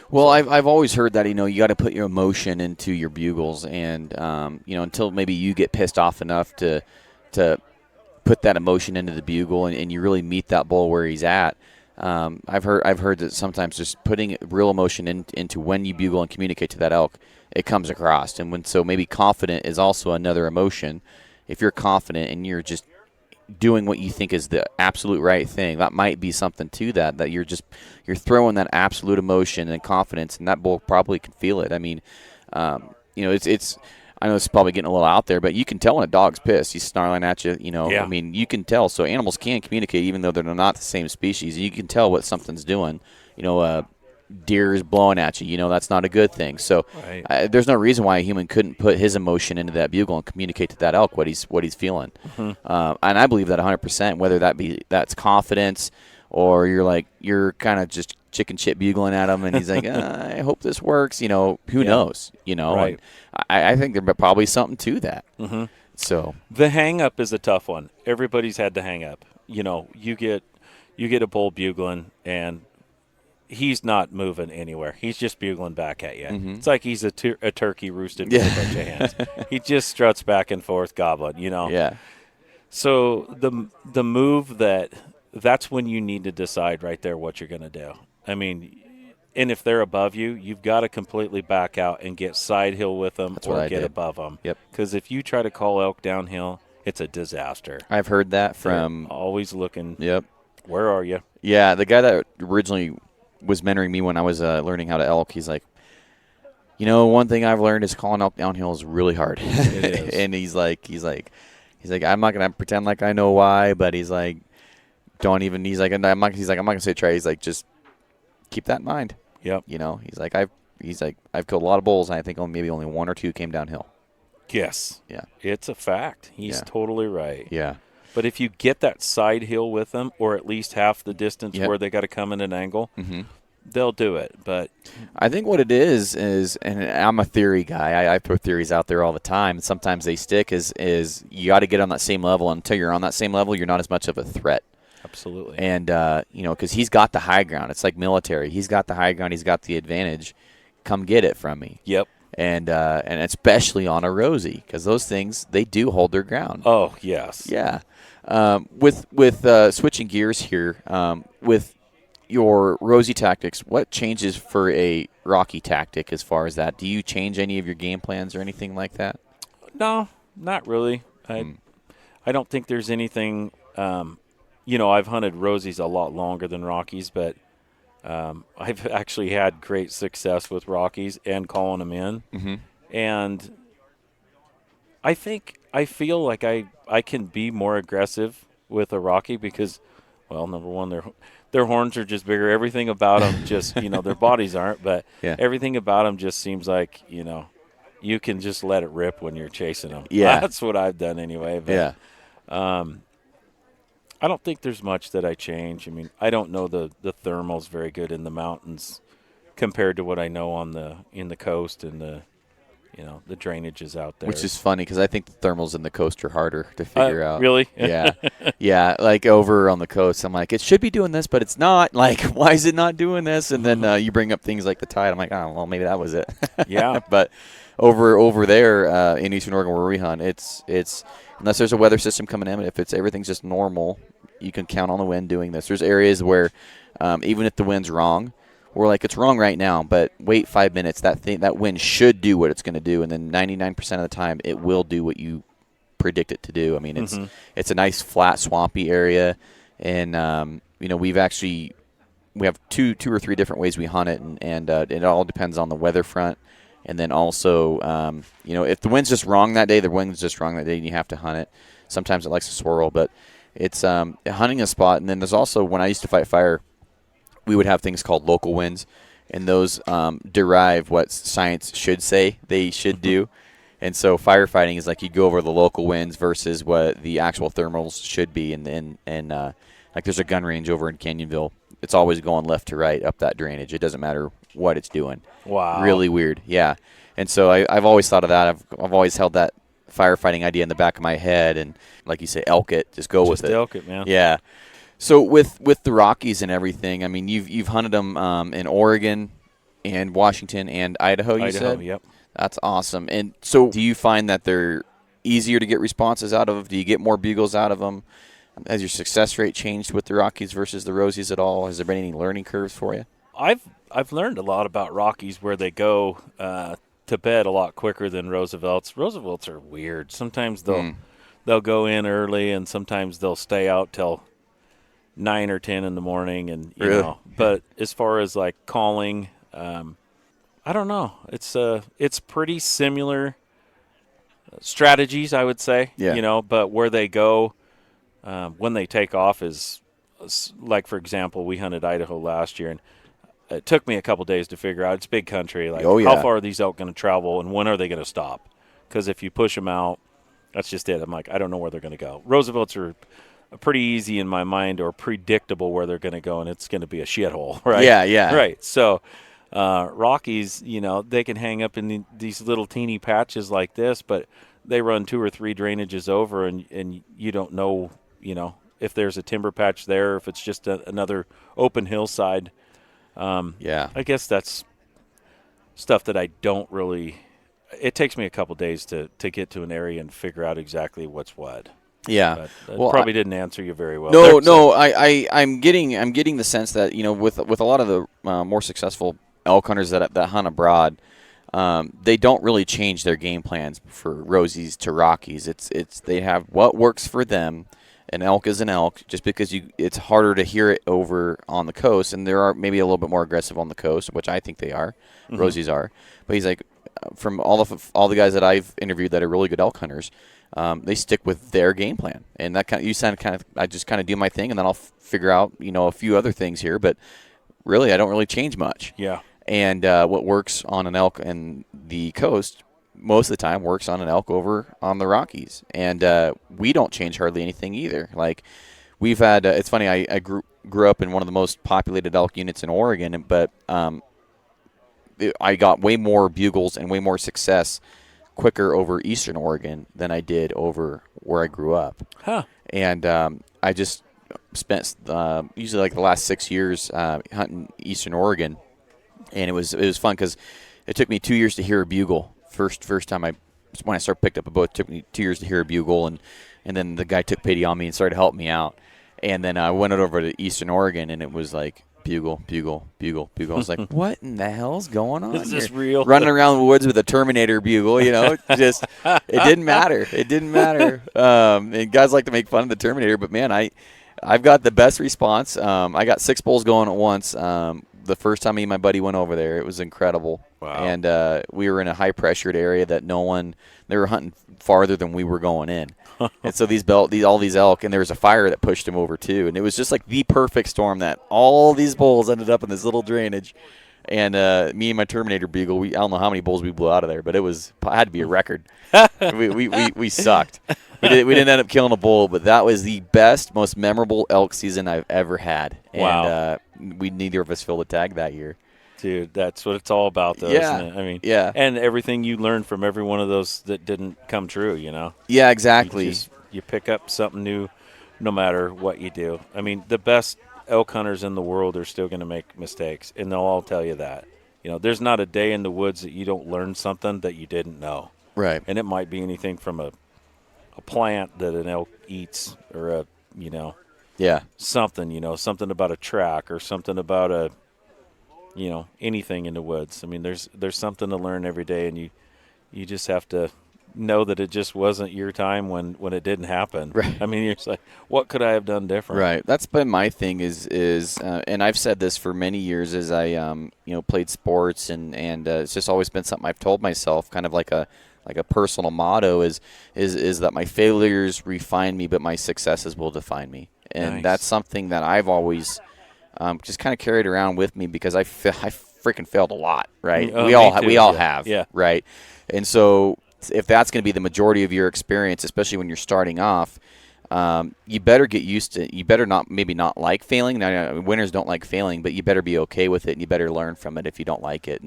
Well, I've always heard that, you got to put your emotion into your bugles and, until maybe you get pissed off enough to put that emotion into the bugle and you really meet that bull where he's at, I've heard that sometimes just putting real emotion into when you bugle and communicate to that elk, it comes across. And so maybe confident is also another emotion. If you're confident and you're just doing what you think is the absolute right thing, that might be something to that you're throwing that absolute emotion and confidence, and that bull probably can feel it. I mean, it's I know it's probably getting a little out there, but you can tell when a dog's pissed. He's snarling at you, Yeah. I mean, you can tell. So animals can communicate even though they're not the same species. You can tell what something's doing. Deer is blowing at you. That's not a good thing. So right. There's no reason why a human couldn't put his emotion into that bugle and communicate to that elk what he's feeling. Mm-hmm. And I believe that 100%, whether that's confidence or you're kind of just chicken shit bugling at him and he's like, I hope this works. Who knows? Right. And I think there's probably something to that. Mm-hmm. So the hang up is a tough one. Everybody's had the hang up. You get a bull bugling and he's not moving anywhere. He's just bugling back at you. Mm-hmm. It's like he's a turkey roosted with a bunch of hands. He just struts back and forth gobbling, Yeah. So the move that's when you need to decide right there what you're going to do. I mean, and if they're above you, you've got to completely back out and get side hill with them or get above them. Yep. Because if you try to call elk downhill, it's a disaster. I've heard that from They're always looking. Yep. Where are you? Yeah, the guy that originally was mentoring me when I was learning how to elk. He's like, one thing I've learned is calling elk downhill is really hard. It is. And he's like, I'm not gonna pretend like I know why, but he's like, don't even. He's like, I'm not gonna say try. He's like, just keep that in mind. Yep. He's like, I've killed a lot of bulls, and I think maybe only one or two came downhill. Yes. Yeah. It's a fact. He's totally right. Yeah. But if you get that side hill with them, or at least half the distance where they got to come in an angle, they'll do it. But I think what it is, and I'm a theory guy. I throw theories out there all the time, and sometimes they stick. Is you got to get on that same level. Until you're on that same level, you're not as much of a threat. Absolutely. And because he's got the high ground. It's like military. He's got the high ground. He's got the advantage. Come get it from me. Yep. And especially on a Rosie, because those things, they do hold their ground. Oh yes. Yeah. With switching gears here, with your Rosie tactics, what changes for a Rocky tactic as far as that? Do you change any of your game plans or anything like that? No, not really. I don't think there's anything. I've hunted Rosies a lot longer than Rockies, but I've actually had great success with Rockies and calling them in. Mm-hmm. And I feel like I can be more aggressive with a Rocky because, well, number one, their horns are just bigger. Everything about them just, their bodies aren't, but everything about them just seems like, you can just let it rip when you're chasing them. Yeah. That's what I've done anyway. But, I don't think there's much that I change. I mean, I don't know the thermals very good in the mountains compared to what I know in the coast and the drainages out there. Which is funny because I think the thermals in the coast are harder to figure out. Really? Yeah. Yeah. Like over on the coast, I'm like, it should be doing this, but it's not. Like, why is it not doing this? And then you bring up things like the tide. I'm like, oh, well, maybe that was it. Yeah. But over there in Eastern Oregon where we hunt, it's unless there's a weather system coming in, if everything's just normal, you can count on the wind doing this. There's areas where even if the wind's wrong, we're like, it's wrong right now, but wait 5 minutes. That wind should do what it's going to do, and then 99% of the time it will do what you predict it to do. I mean, it's a nice flat swampy area, and we have two or three different ways we hunt it, and it all depends on the weather front. And then also, if the wind's just wrong that day, and you have to hunt it. Sometimes it likes to swirl, but it's hunting a spot. And then there's also, when I used to fight fire, we would have things called local winds, and those derive what science should say they should do. And so firefighting is like you go over the local winds versus what the actual thermals should be. And like there's a gun range over in Canyonville. It's always going left to right up that drainage. It doesn't matter what it's doing. Wow. Really weird. Yeah. And so I've always thought of that. I've always held that firefighting idea in the back of my head, and like you say, elk it. Just go with it. Just elk it, man. Yeah. So with the Rockies and everything, I mean, you've hunted them in Oregon and Washington and Idaho, you said? Yep. That's awesome. And so do you find that they're easier to get responses out of? Do you get more bugles out of them? Has your success rate changed with the Rockies versus the Rosies at all? Has there been any learning curves for you? I've learned a lot about Rockies where they go to bed a lot quicker than Roosevelt's. Roosevelt's are weird. Sometimes they'll go in early, and sometimes they'll stay out till 9 or 10 in the morning, and you know. But as far as like calling, I don't know. It's pretty similar strategies, I would say. Yeah. You know, but where they go when they take off is like, for example, we hunted Idaho last year, and it took me a couple days to figure out. It's big country. Like, how far are these elk going to travel, and when are they going to stop? Because if you push them out, that's just it. I'm like, I don't know where they're going to go. Roosevelt's are pretty easy in my mind, or predictable where they're going to go, and it's going to be a shithole, right? Yeah. Right. So Rockies, you know, they can hang up in these little teeny patches like this, but they run 2 or 3 drainages over, and you don't know, you know, if there's a timber patch there, or if it's just another open hillside. I guess that's stuff that I don't really – it takes me a couple days to get to an area and figure out exactly what's what. Yeah. But probably didn't answer you very well. No, I'm getting the sense that, you know, with a lot of the more successful elk hunters that hunt abroad, they don't really change their game plans for Rosies to Rockies. It's they have what works for them. An elk is an elk, just because it's harder to hear it over on the coast, and there are maybe a little bit more aggressive on the coast, which I think they are. Mm-hmm. Rosies are, but he's like, from all the guys that I've interviewed that are really good elk hunters, they stick with their game plan, and that I just kind of do my thing, and then I'll figure out, you know, a few other things here, but really I don't really change much. Yeah. And what works on an elk and the coast most of the time works on an elk over on the Rockies. And we don't change hardly anything either. Like, we've had it's funny, I grew up in one of the most populated elk units in Oregon, but I got way more bugles and way more success quicker over eastern Oregon than I did over where I grew up. Huh. And I just spent usually like the last 6 years hunting eastern Oregon, and it was fun because it took me 2 years to hear a bugle. First time when I picked up a bow, it took me 2 years to hear a bugle, and then the guy took pity on me and started helping me out. And then I went over to Eastern Oregon, and it was like bugle, bugle, bugle, bugle. I was like, what in the hell's going on? Is this real? Running around the woods with a Terminator bugle, you know, just it didn't matter. It didn't matter. And guys like to make fun of the Terminator, but man, I've got the best response. I got 6 bulls going at once. The first time me and my buddy went over there, it was incredible. Wow. And we were in a high-pressured area that they were hunting farther than we were going in. And so all these elk, and there was a fire that pushed them over too. And it was just like the perfect storm that all these bulls ended up in this little drainage. And me and my Terminator bugle, I don't know how many bulls we blew out of there, but it had to be a record. we sucked. We didn't end up killing a bull, but that was the best, most memorable elk season I've ever had. And wow. Neither of us filled a tag that year. Dude, that's what it's all about, though, isn't it? I mean, yeah. And everything you learned from every one of those that didn't come true, you know? Yeah, exactly. You pick up something new no matter what you do. I mean, the best elk hunters in the world are still going to make mistakes, and they'll all tell you that. You know, there's not a day in the woods that you don't learn something that you didn't know. Right. And it might be anything from a plant that an elk eats, or something about a track, or something about anything in the woods. I mean, there's something to learn every day, and you just have to know that it just wasn't your time when it didn't happen. Right. I mean, you're just like, what could I have done different? Right. That's been my thing is and I've said this for many years as I played sports, and it's just always been something I've told myself, kind of like a personal motto is that my failures refine me, but my successes will define me. And nice. That's something that I've always just kind of carried around with me, because I freaking failed a lot, right? We all have, yeah. Right? And so if that's going to be the majority of your experience, especially when you're starting off, you better get used to it. You better not like failing. Now, winners don't like failing, but you better be okay with it, and you better learn from it if you don't like it.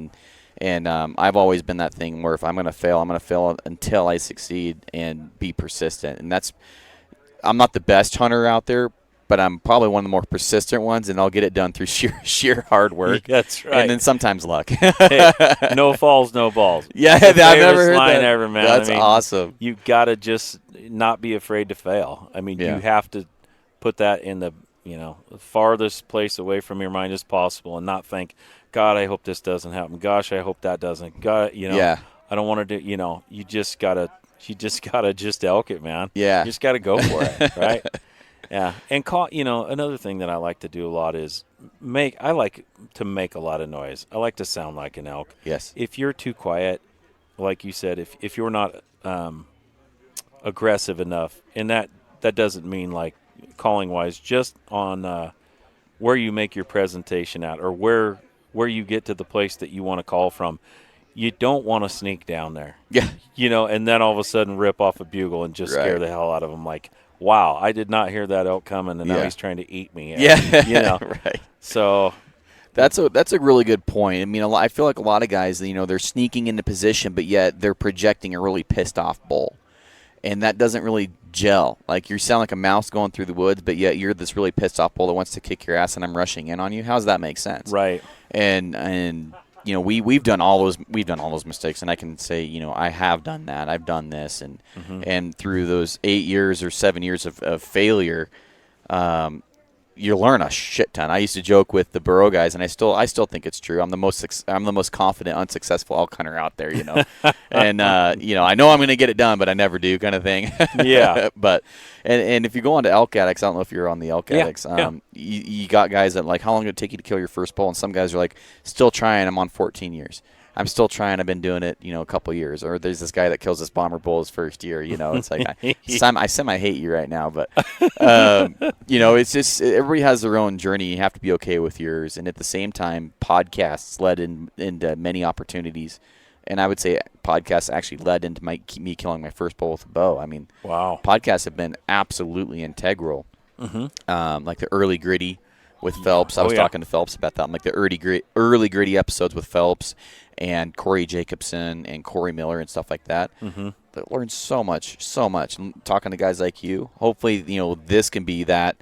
And I've always been that thing where if I'm going to fail until I succeed, and be persistent. And I'm not the best hunter out there, but I'm probably one of the more persistent ones, and I'll get it done through sheer hard work. That's right. And then sometimes luck. Hey, no falls, no balls. Yeah, I've never heard line that. Ever, man. That's awesome. You got to just not be afraid to fail. I mean, yeah. You have to put that in the farthest place away from your mind as possible, and not think, God, I hope this doesn't happen. Gosh, I hope that doesn't. God, I don't want to do. You just gotta just elk it, man. Yeah, you just gotta go for it, right? Yeah, and another thing that I like to do a lot is I like to make a lot of noise. I like to sound like an elk. Yes. If you're too quiet, like you said, if you're not aggressive enough, and that doesn't mean like calling wise, just on where you make your presentation at, or where you get to the place that you want to call from. You don't want to sneak down there. Yeah. And then all of a sudden rip off a bugle and just scare the hell out of them. Like, wow, I did not hear that elk coming, and now he's trying to eat me. Yeah. Right. So that's a really good point. I mean, I feel like a lot of guys, they're sneaking into position, but yet they're projecting a really pissed off bull. And that doesn't really gel. Like, you sound like a mouse going through the woods, but yet you're this really pissed off bull that wants to kick your ass, and I'm rushing in on you. How does that make sense? Right. And we've done all those mistakes, and I can say, I have done that. I've done this, and through those 8 years or 7 years of failure, you learn a shit ton. I used to joke with the Burrow guys, and I still think it's true. I'm the most confident, unsuccessful elk hunter out there, and I know I'm going to get it done, but I never do, kind of thing. Yeah. But and if you go on to Elk Addicts, I don't know if you're on the Elk Addicts. Yeah. You got guys that like, how long did it take you to kill your first bull? And some guys are like, still trying. I'm on 14 years. I'm still trying. I've been doing it, a couple of years. Or there's this guy that kills this bomber bull his first year. It's like I semi-hate you right now, but it's just everybody has their own journey. You have to be okay with yours. And at the same time, podcasts led into many opportunities. And I would say podcasts actually led into me killing my first bull with a bow. I mean, wow, podcasts have been absolutely integral. Mm-hmm. Like the early gritty with Phelps. I was talking to Phelps about that. Like the early gritty episodes with Phelps and Corey Jacobson and Corey Miller and stuff like that. Mm-hmm. I learned so much. And talking to guys like you, hopefully, this can be that.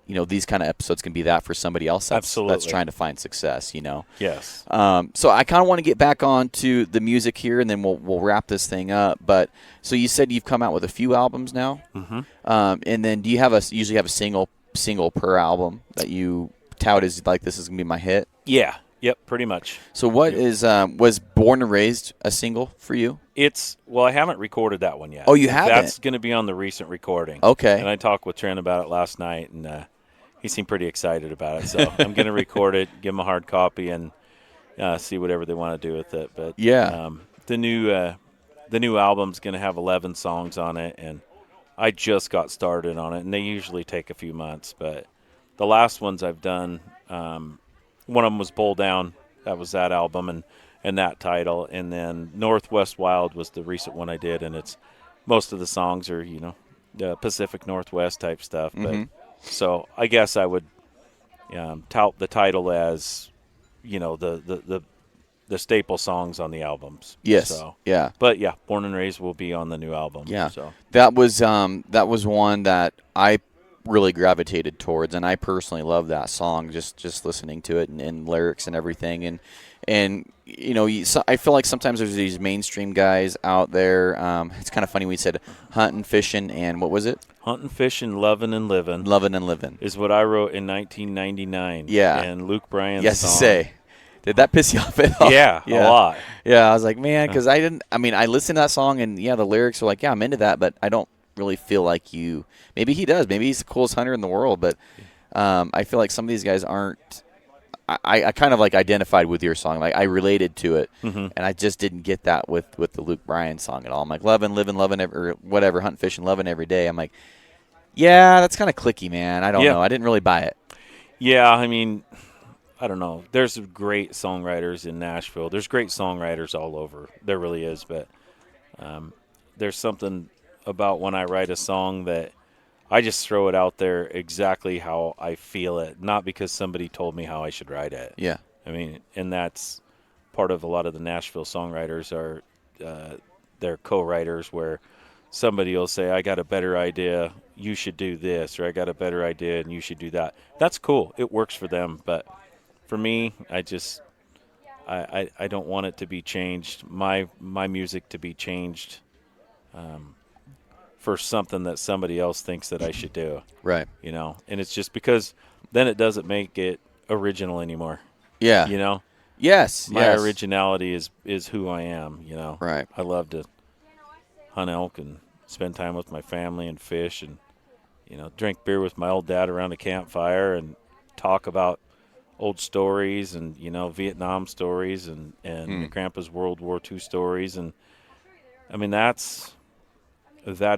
These kind of episodes can be that for somebody else that's trying to find success, Yes. So I kind of want to get back on to the music here, and then we'll wrap this thing up. But so you said you've come out with a few albums now. Mm-hmm. And then do you usually have a single per album that you tout as like, this is going to be my hit? Yeah. Yep, pretty much. So was Born and Raised a single for you? I haven't recorded that one yet. Oh, you haven't? That's going to be on the recent recording. Okay. And I talked with Trent about it last night, and he seemed pretty excited about it. So I'm going to record it, give him a hard copy, and see whatever they want to do with it. But the new album's going to have 11 songs on it, and I just got started on it, and they usually take a few months. But the last ones I've done, one of them was Bull Down. That was that album and that title. And then Northwest Wild was the recent one I did, and most of the songs are, the Pacific Northwest type stuff. Mm-hmm. But so I guess I would tout the title as, the staple songs on the albums. Yes. So, yeah. But yeah, Born and Raised will be on the new album. Yeah. So that was one that I really gravitated towards, and I personally love that song, just listening to it and lyrics and everything. And I feel like sometimes there's these mainstream guys out there. It's kind of funny, we said hunting, fishing, and what was it? Hunting, fishing, loving, and living. Loving and living is what I wrote in 1999. Yeah. And Luke Bryan's yes song. To say. Did that piss you off at all? Yeah, a lot. Yeah, I was like, man, because I listened to that song, and the lyrics are like, yeah, I'm into that, but I don't really feel like you. Maybe he does. Maybe he's the coolest hunter in the world, but I feel like some of these guys aren't. I kind of like identified with your song. Like, I related to it, mm-hmm. and I just didn't get that with the Luke Bryan song at all. I'm like, loving, living, or whatever, hunting, fishing, loving every day. I'm like, yeah, that's kind of clicky, man. I don't know. I didn't really buy it. Yeah, I mean, I don't know. There's great songwriters in Nashville. There's great songwriters all over. There really is, but there's something about when I write a song that I just throw it out there exactly how I feel it, not because somebody told me how I should write it. Yeah. I mean, and that's part of a lot of the Nashville songwriters are they're co-writers where somebody will say, I got a better idea, you should do this, or I got a better idea and you should do that. That's cool. It works for them. But for me, I don't want it to be changed, my music to be changed for something that somebody else thinks that I should do. Right. You know, and it's just because then it doesn't make it original anymore. Yeah. You know? Yes. My originality is who I am, you know. Right. I love to hunt elk and spend time with my family and fish and, you know, drink beer with my old dad around a campfire and talk about old stories and, you know, Vietnam stories and my grandpa's World War II stories. And, I mean, that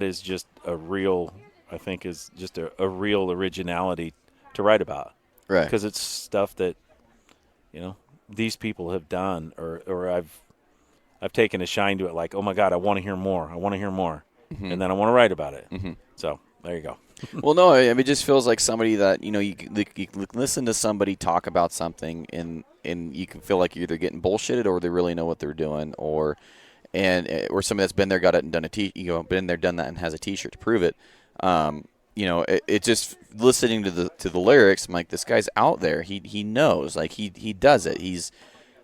is just a real, I think, is just a real originality to write about. Right. Because it's stuff that, you know, these people have done or I've taken a shine to it, like, oh, my God, I want to hear more. I want to hear more. Mm-hmm. And then I want to write about it. Mm-hmm. So there you go. Well, no, I mean, it just feels like somebody that, you know, you listen to somebody talk about something and you can feel like you're either getting bullshitted or they really know what they're doing or somebody that's been there, got it and done been there, done that and has a T-shirt to prove it. You know, it just listening to the lyrics, I'm like, this guy's out there. He knows, like he does it. He's,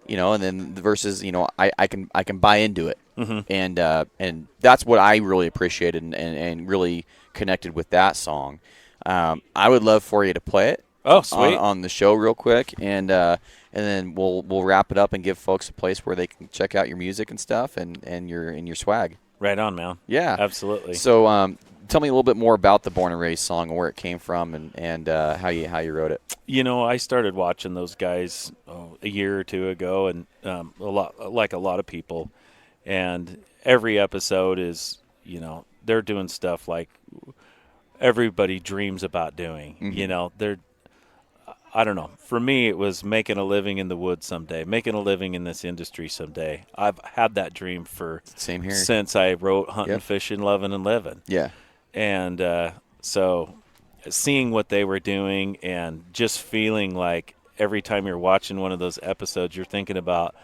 you know, and then the verses, you know, I can buy into it. Mm-hmm. And that's what I really appreciated and really connected with that song. I would love for you to play it. Oh, sweet. On the show real quick, and then we'll wrap it up and give folks a place where they can check out your music and stuff and your swag. Right on, man. Yeah, absolutely. So tell me a little bit more about the Born and Raised song and where it came from and how you wrote it. You know, I started watching those guys a year or two ago, and a lot of people, and every episode is, you know, they're doing stuff like everybody dreams about doing. Mm-hmm. You know, I don't know. For me, it was making a living in the woods someday, making a living in this industry someday. I've had that dream Same here. Since I wrote Hunting, Fishing, Loving, and Living. Yeah. And so seeing what they were doing and just feeling like every time you're watching one of those episodes, you're thinking about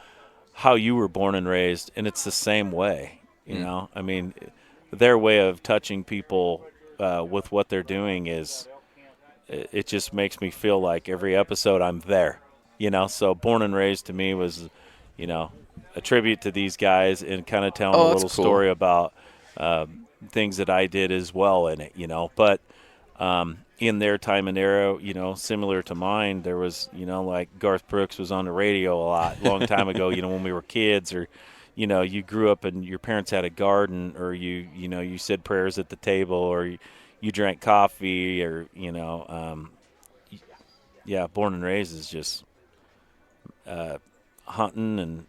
how you were born and raised, and it's the same way. You know, I mean, their way of touching people with what they're doing it just makes me feel like every episode I'm there, you know. So Born and Raised to me was, you know, a tribute to these guys and kind of telling a little story about things that I did as well in it, you know. But in their time and era, you know, similar to mine, there was, you know, like Garth Brooks was on the radio a lot, long time ago, you know, when we were kids, or, you know, you grew up and your parents had a garden, or you know, you said prayers at the table, or you drank coffee, or, you know, Born and Raised is just hunting, and,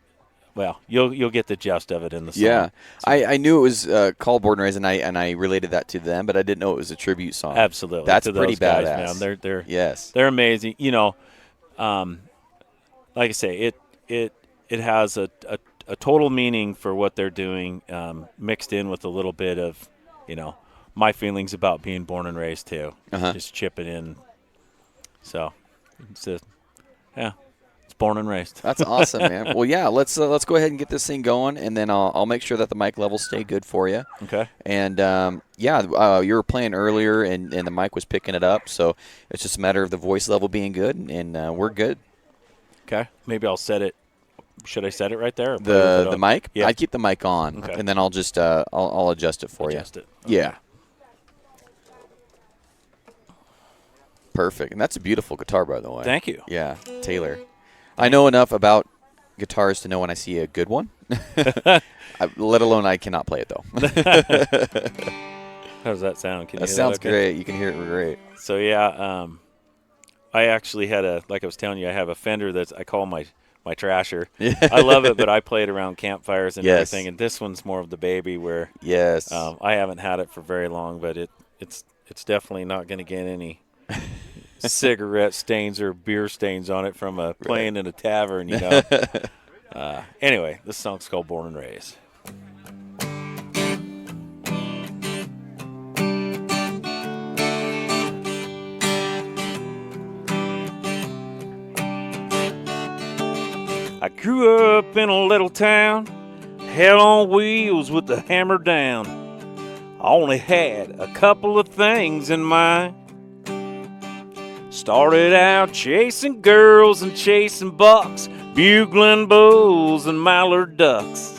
well, you'll get the gist of it in the song. Yeah, so, I knew it was called Born and Raised, and I related that to them, but I didn't know it was a tribute song. Absolutely, that's to pretty those guys, badass, man. They're amazing. You know, like I say, it has a total meaning for what they're doing, mixed in with a little bit of, you know, my feelings about being born and raised too, just chipping in. So, it's born and raised. That's awesome, man. Well, yeah, let's go ahead and get this thing going, and then I'll make sure that the mic levels stay good for you. Okay. And you were playing earlier, and the mic was picking it up, so it's just a matter of the voice level being good, and we're good. Okay. Maybe I'll set it. Should I set it right there? The mic? Yeah. I'd keep the mic on, and then I'll just I'll adjust it for you. Okay. Yeah. Perfect. And that's a beautiful guitar, by the way. Thank you. Yeah, Taylor. I know enough about guitars to know when I see a good one. Let alone I cannot play it, though. How does that sound? That sounds great. You can hear it great. So, yeah, I actually had like I was telling you, I have a Fender that I call my trasher. I love it, but I play it around campfires and everything. And this one's more of the baby where I haven't had it for very long, but it's definitely not going to get any cigarette stains or beer stains on it from playing in a tavern, you know. Anyway, this song's called Born and Raised. I grew up in a little town, hell on wheels with the hammer down. I only had a couple of things in mind. Started out chasing girls and chasing bucks, bugling bulls and mallard ducks.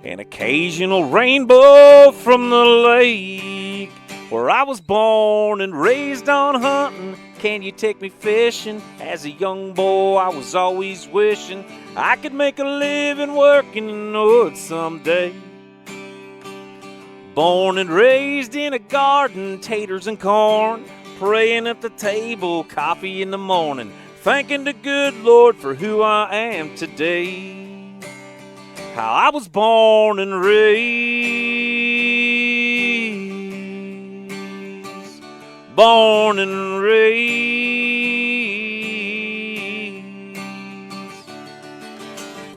an occasional rainbow from the lake. Where I was born and raised on hunting, can you take me fishing? As a young boy, I was always wishing I could make a living working in the woods someday. Born and raised in a garden, taters and corn, praying at the table, coffee in the morning, thanking the good Lord for who I am today. How I was born and raised, born and raised.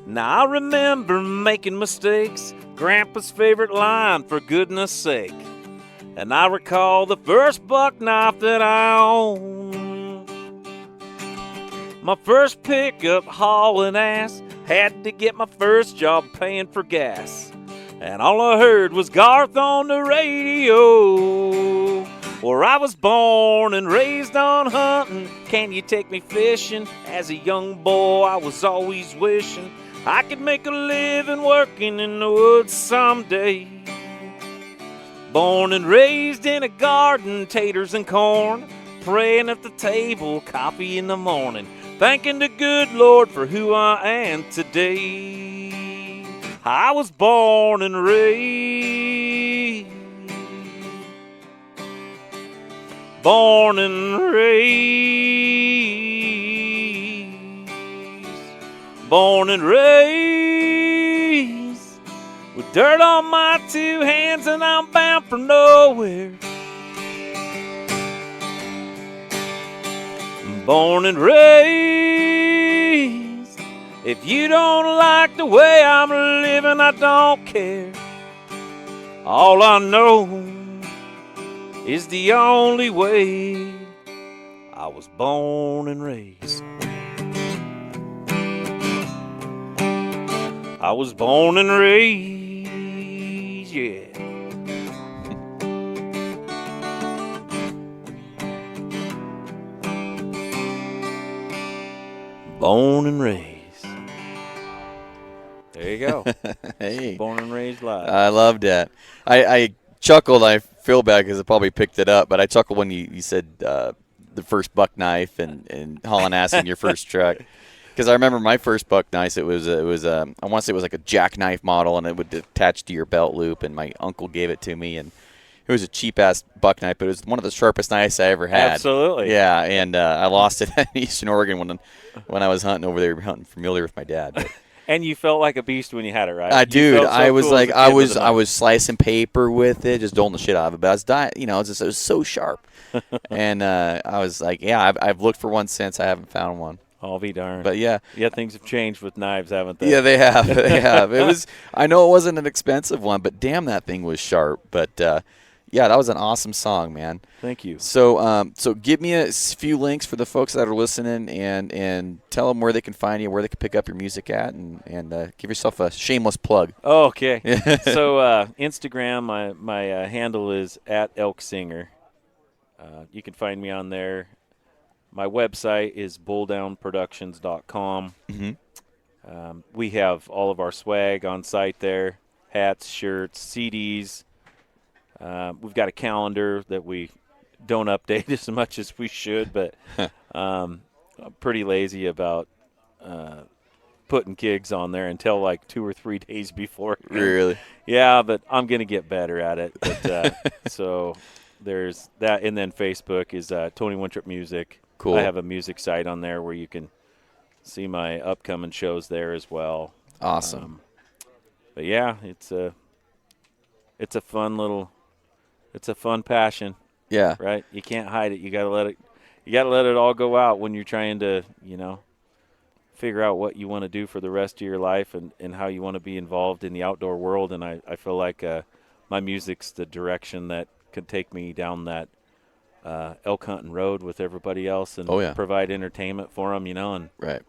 Now I remember making mistakes, Grandpa's favorite line, for goodness sake. And I recall the first buck knife that I owned. My first pickup hauling ass, had to get my first job paying for gas. And all I heard was Garth on the radio. Where I was born and raised on hunting, can you take me fishing? As a young boy, I was always wishing I could make a living working in the woods someday. Born and raised in a garden, taters and corn, praying at the table, coffee in the morning, thanking the good Lord for who I am today. I was born and raised, born and raised, born and raised, with dirt on my two hands and I'm bound for nowhere. Born and raised, if you don't like the way I'm living, I don't care. All I know is the only way. I was born and raised. I was born and raised, yeah. Born and raised. There you go. Hey. Born and raised live. I loved that. I chuckled. I feel bad because I probably picked it up, but I chuckled when you said the first buck knife and hauling ass in your first truck. Because I remember my first buck knife, it was I want to say it was like a jackknife model, and it would attach to your belt loop, and my uncle gave it to me, and it was a cheap-ass buck knife, but it was one of the sharpest knives I ever had. Absolutely. Yeah, and I lost it in Eastern Oregon when I was hunting over there, hunting for mule deer with my dad. But and you felt like a beast when you had it, right? I was cool like, I was slicing paper with it, just doling the shit out of it. But I was dying, it was so sharp. And I was like, yeah, I've looked for one since. I haven't found one. I'll be darned. But yeah, things have changed with knives, haven't they? Yeah, they have. They have. I know it wasn't an expensive one, but damn, that thing was sharp. But yeah, that was an awesome song, man. Thank you. So, so give me a few links for the folks that are listening, and tell them where they can find you, where they can pick up your music at, and give yourself a shameless plug. Oh, okay. So Instagram, my handle is @elksinger. You can find me on there. My website is bulldownproductions.com. Mm-hmm. We have all of our swag on site there: hats, shirts, CDs. We've got a calendar that we don't update as much as we should, but I'm pretty lazy about putting gigs on there until like 2 or 3 days before. Really? Yeah, but I'm going to get better at it. But, so there's that. And then Facebook is Tony Wintrip Music. Cool. I have a music site on there where you can see my upcoming shows there as well. Awesome. But, yeah, it's a fun passion. Yeah. Right? You can't hide it. You got to let it all go out when you're trying to, figure out what you want to do for the rest of your life and how you want to be involved in the outdoor world. And I feel like my music's the direction that could take me down that elk hunting road with everybody else and provide entertainment for them, and right.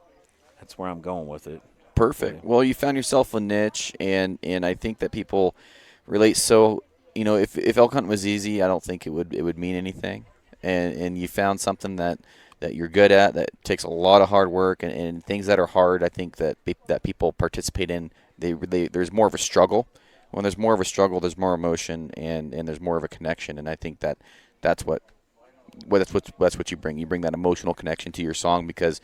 That's where I'm going with it. Perfect. Well, you found yourself a niche, and I think that people relate. So, if elk hunting was easy, I don't think it would mean anything. And you found something that you're good at, that takes a lot of hard work, and things that are hard, I think that people participate in there's more of a struggle. When there's more of a struggle, there's more emotion and there's more of a connection. And I think that's what you bring. You bring that emotional connection to your song because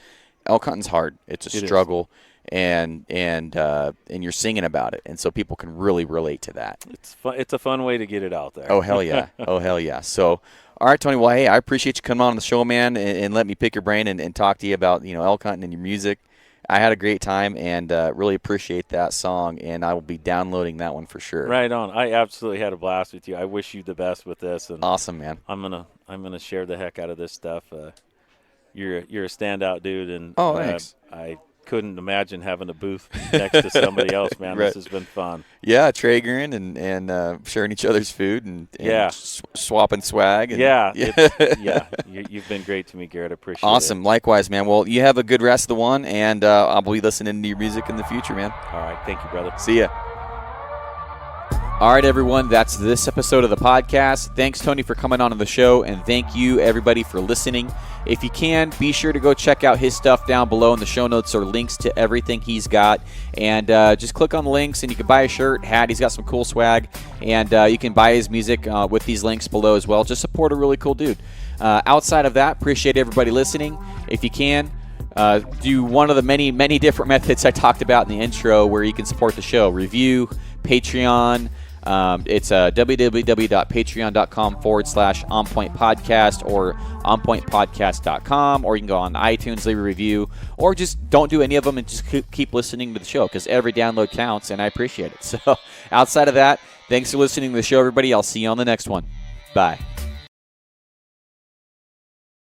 elk hunting's hard. It's a struggle, and you're singing about it, and so people can really relate to that. It's fun. It's a fun way to get it out there. Oh hell yeah! Oh hell yeah! So, all right, Tony. Well, hey, I appreciate you coming on the show, man, and let me pick your brain and talk to you about elk hunting and your music. I had a great time and really appreciate that song, and I will be downloading that one for sure. Right on. I absolutely had a blast with you. I wish you the best with this. And awesome, man. I'm gonna share the heck out of this stuff. You're a standout dude, and thanks. I couldn't imagine having a booth next to somebody else, man. Right. This has been fun. Yeah, Traegering and sharing each other's food and swapping swag. And, You've been great to me, Garrett. I appreciate it. Awesome. Likewise, man. Well, you have a good rest of the one, and I'll be listening to your music in the future, man. All right. Thank you, brother. See ya. All right, everyone, that's this episode of the podcast. Thanks, Tony, for coming on the show, and thank you, everybody, for listening. If you can, be sure to go check out his stuff down below in the show notes or links to everything he's got, and just click on the links, and you can buy a shirt, hat. He's got some cool swag, and you can buy his music with these links below as well. Just support a really cool dude. Outside of that, appreciate everybody listening. If you can, do one of the many, many different methods I talked about in the intro where you can support the show. Review, Patreon. It's www.patreon.com/onpointpodcast or onpointpodcast.com, or you can go on iTunes, leave a review, or just don't do any of them and just keep listening to the show because every download counts, and I appreciate it. So outside of that, thanks for listening to the show, everybody. I'll see you on the next one. Bye.